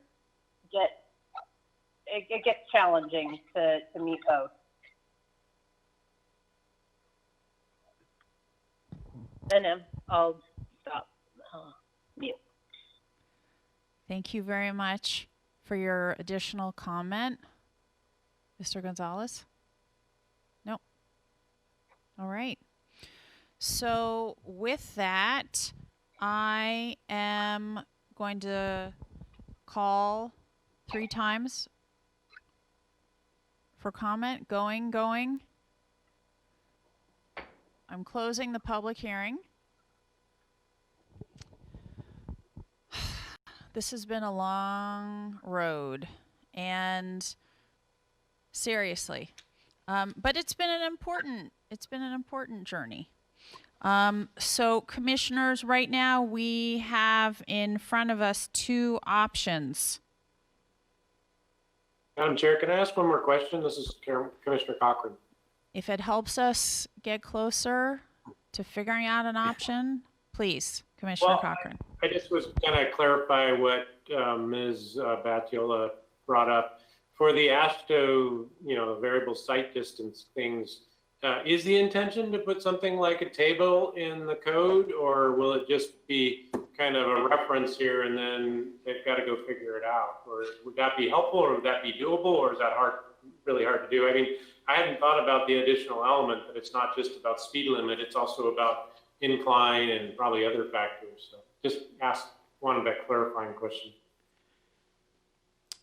it gets challenging to meet both. And I'll stop. Mute. Thank you very much for your additional comment. Mr. Gonzalez? No. All right. So with that, I am going to call 3 times for comment. Going. I'm closing the public hearing. This has been a long road, and seriously, but it's been an important journey. So commissioners, right now we have in front of us 2 options. Madam Chair, can I ask one more question? This is Commissioner Cochran. If it helps us get closer to figuring out an option, please, Commissioner Cochran. I just was going to clarify what Ms. Batiola brought up. For the ASHTO, variable site distance things, is the intention to put something like a table in the code, or will it just be kind of a reference here and then they've got to go figure it out? Or would that be helpful, or would that be doable, or is that really hard to do? I mean, I hadn't thought about the additional element that it's not just about speed limit, it's also about incline and probably other factors. So just wanted that clarifying question.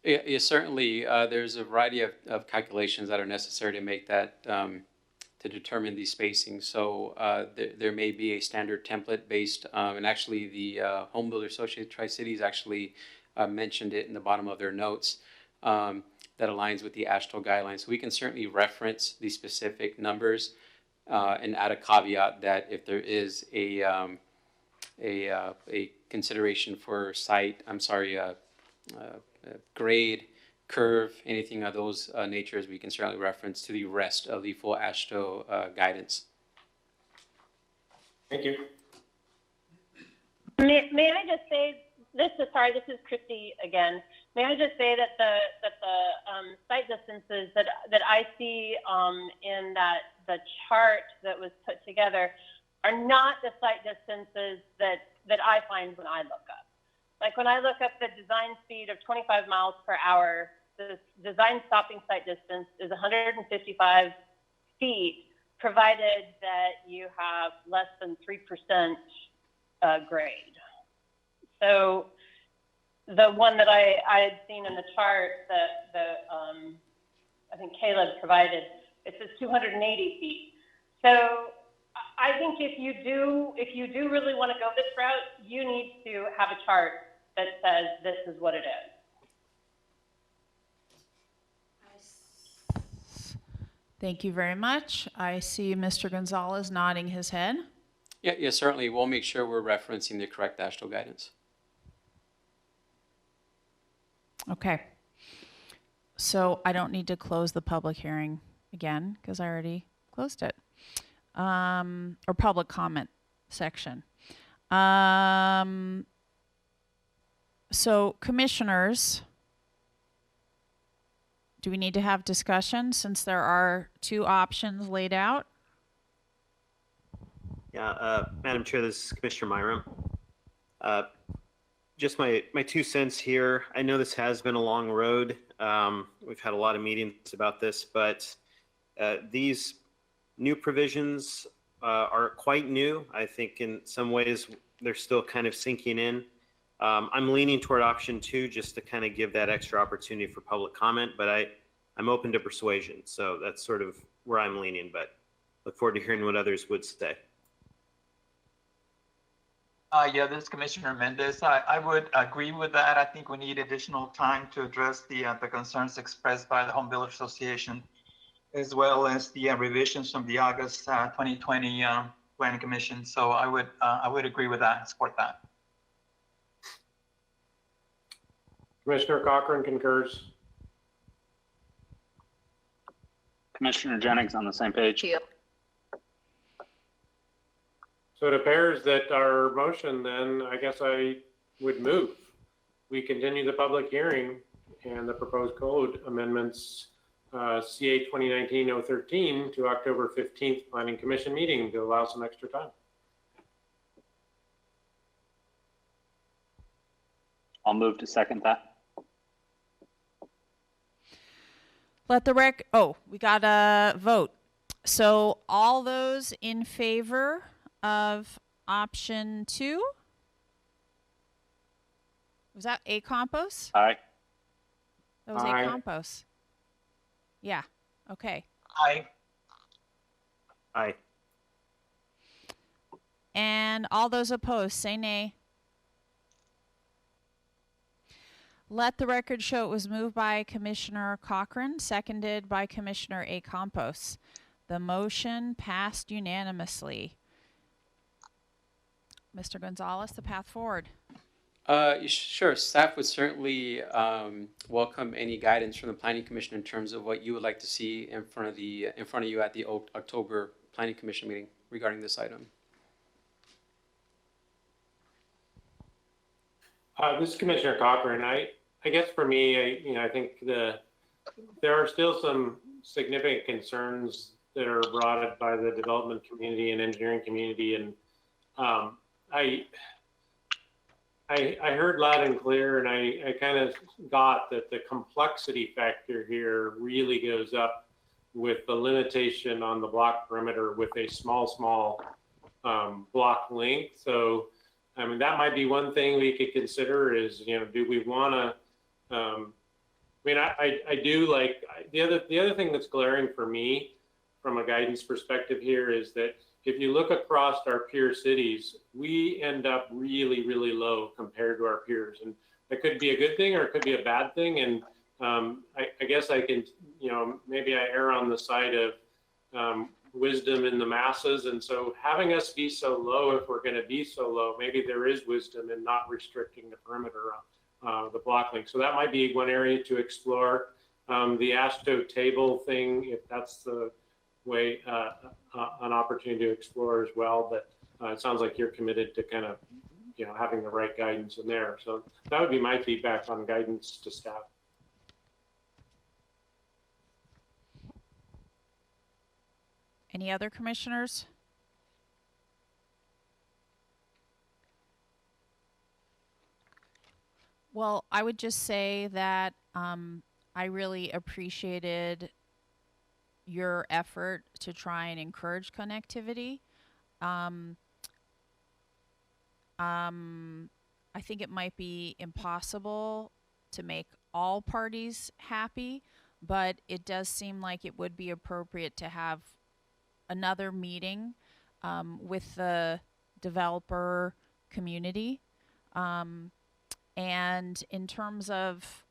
Yeah, certainly. There's a variety of calculations that are necessary to make that, to determine these spacings. So there may be a standard template based, and actually the Home Builder Associated Tri-Cities actually mentioned it in the bottom of their notes, that aligns with the ASHTO guidelines. So we can certainly reference the specific numbers and add a caveat that if there is a consideration for grade, curve, anything of those natures, we can certainly reference to the rest of the full ASHTO guidance. Thank you. May I just say, this is Christy again. May I just say that the site distances that I see in the chart that was put together are not the site distances that I find when I look up. Like when I look up the design speed of 25 miles per hour, the design stopping site distance is 155 feet, provided that you have less than 3% grade. So the one that I had seen in the chart that I think Caleb provided, it says 280 feet. So I think if you do really want to go this route, you need to have a chart that says this is what it is. Thank you very much. I see Mr. Gonzalez nodding his head. Yeah, certainly. We'll make sure we're referencing the correct AASHTO guidance. Okay. So I don't need to close the public hearing again because I already closed it. Or public comment section. So commissioners, do we need to have discussion since there are two options laid out? Yeah, Madam Chair, this is Commissioner Myram. Just my 2 cents here. I know this has been a long road. We've had a lot of meetings about this, but these new provisions are quite new. I think in some ways they're still kind of sinking in. I'm leaning toward option 2 just to kind of give that extra opportunity for public comment, but I'm open to persuasion. So that's sort of where I'm leaning, but look forward to hearing what others would say. Yeah, this is Commissioner Mendez. I would agree with that. I think we need additional time to address the concerns expressed by the Home Builder Association, as well as the revisions from the August 2020 Planning Commission. So I would agree with that and support that. Commissioner Cochran concurs. Commissioner Jennings on the same page. So it appears that our motion then, I guess I would move. We continue the public hearing and the proposed code amendments CA 2019-013 to October 15th Planning Commission meeting to allow some extra time. I'll move to second that. We got a vote. So all those in favor of option 2? Was that A Campos? Aye. That was Aye. A Campos. Yeah. Okay. Aye. Aye. And all those opposed, say nay. Let the record show it was moved by Commissioner Cochran, seconded by Commissioner A. Campos. The motion passed unanimously. Mr. Gonzalez, the path forward. Sure. Staff would certainly welcome any guidance from the Planning Commission in terms of what you would like to see in front of you at the October Planning Commission meeting regarding this item. This is Commissioner Cochran. I guess for me, I think there are still some significant concerns that are brought up by the development community and engineering community, and I heard loud and clear, and I kind of got that the complexity factor here really goes up with the limitation on the block perimeter with a small block length. So, I mean, that might be one thing we could consider is, do we want to, I do like, the other thing that's glaring for me from a guidance perspective here is that if you look across our peer cities, we end up really, really low compared to our peers. And that could be a good thing or it could be a bad thing. And I guess I can, maybe I err on the side of wisdom in the masses. And so having us be so low, if we're going to be so low, maybe there is wisdom in not restricting the perimeter of the block length. So that might be one area to explore. The AASHTO table thing, if that's the way, an opportunity to explore as well. But it sounds like you're committed to kind of, having the right guidance in there. So that would be my feedback on guidance to staff. Any other commissioners? Well, I would just say that I really appreciated your effort to try and encourage connectivity. I think it might be impossible to make all parties happy, but it does seem like it would be appropriate to have another meeting with the developer community. And in terms of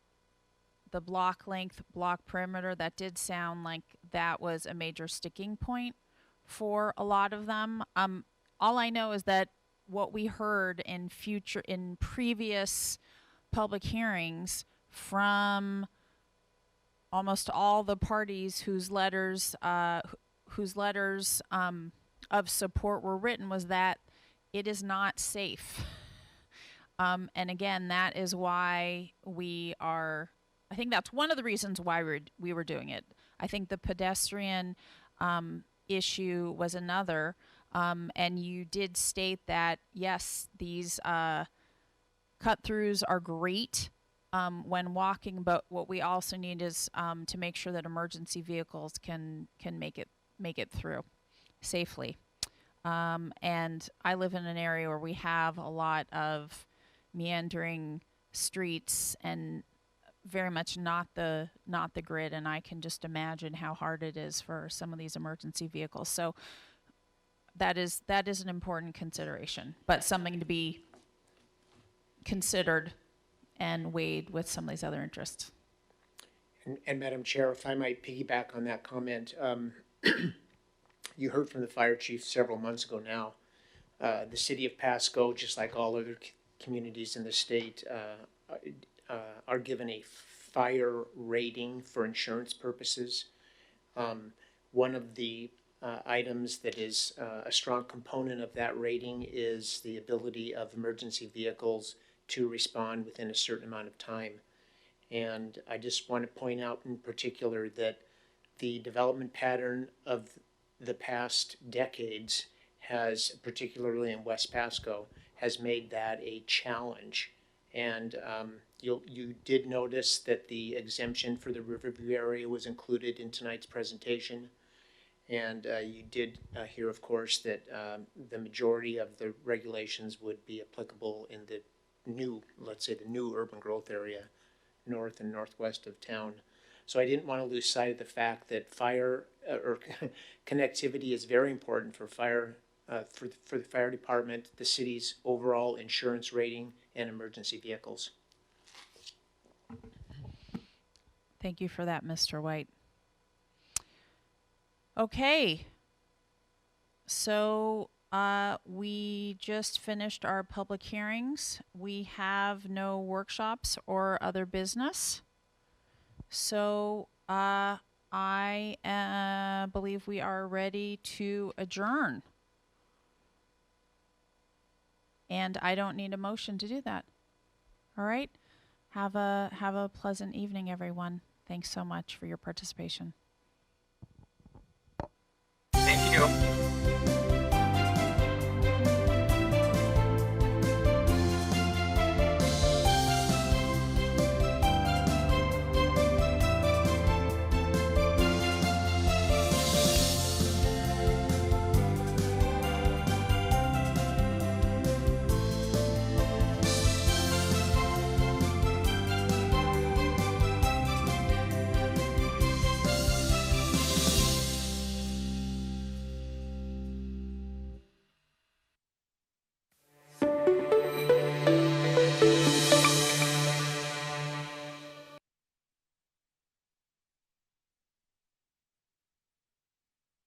the block length, block perimeter, that did sound like that was a major sticking point for a lot of them. All I know is that what we heard in previous public hearings from almost all the parties whose letters of support were written was that it is not safe. And again, that is why I think that's one of the reasons why we were doing it. I think the pedestrian issue was another. And you did state that, yes, these cut-throughs are great when walking, but what we also need is to make sure that emergency vehicles can make it through safely. And I live in an area where we have a lot of meandering streets and very much not the grid, and I can just imagine how hard it is for some of these emergency vehicles. So that is an important consideration, but something to be considered and weighed with some of these other interests. And Madam Chair, if I might piggyback on that comment, you heard from the fire chief several months ago now. The city of Pasco, just like all other communities in the state, are given a fire rating for insurance purposes. One of the items that is a strong component of that rating is the ability of emergency vehicles to respond within a certain amount of time. And I just want to point out in particular that the development pattern of the past decades has, particularly in West Pasco, has made that a challenge. And you did notice that the exemption for the Riverview area was included in tonight's presentation. And you did hear, of course, that the majority of the regulations would be applicable in the new, let's say, the new urban growth area, north and northwest of town. So I didn't want to lose sight of the fact that fire or connectivity is very important for fire, for the fire department, the city's overall insurance rating, and emergency vehicles. Thank you for that, Mr. White. Okay, so we just finished our public hearings. We have no workshops or other business. So I believe we are ready to adjourn. And I don't need a motion to do that. All right, have a pleasant evening, everyone. Thanks so much for your participation.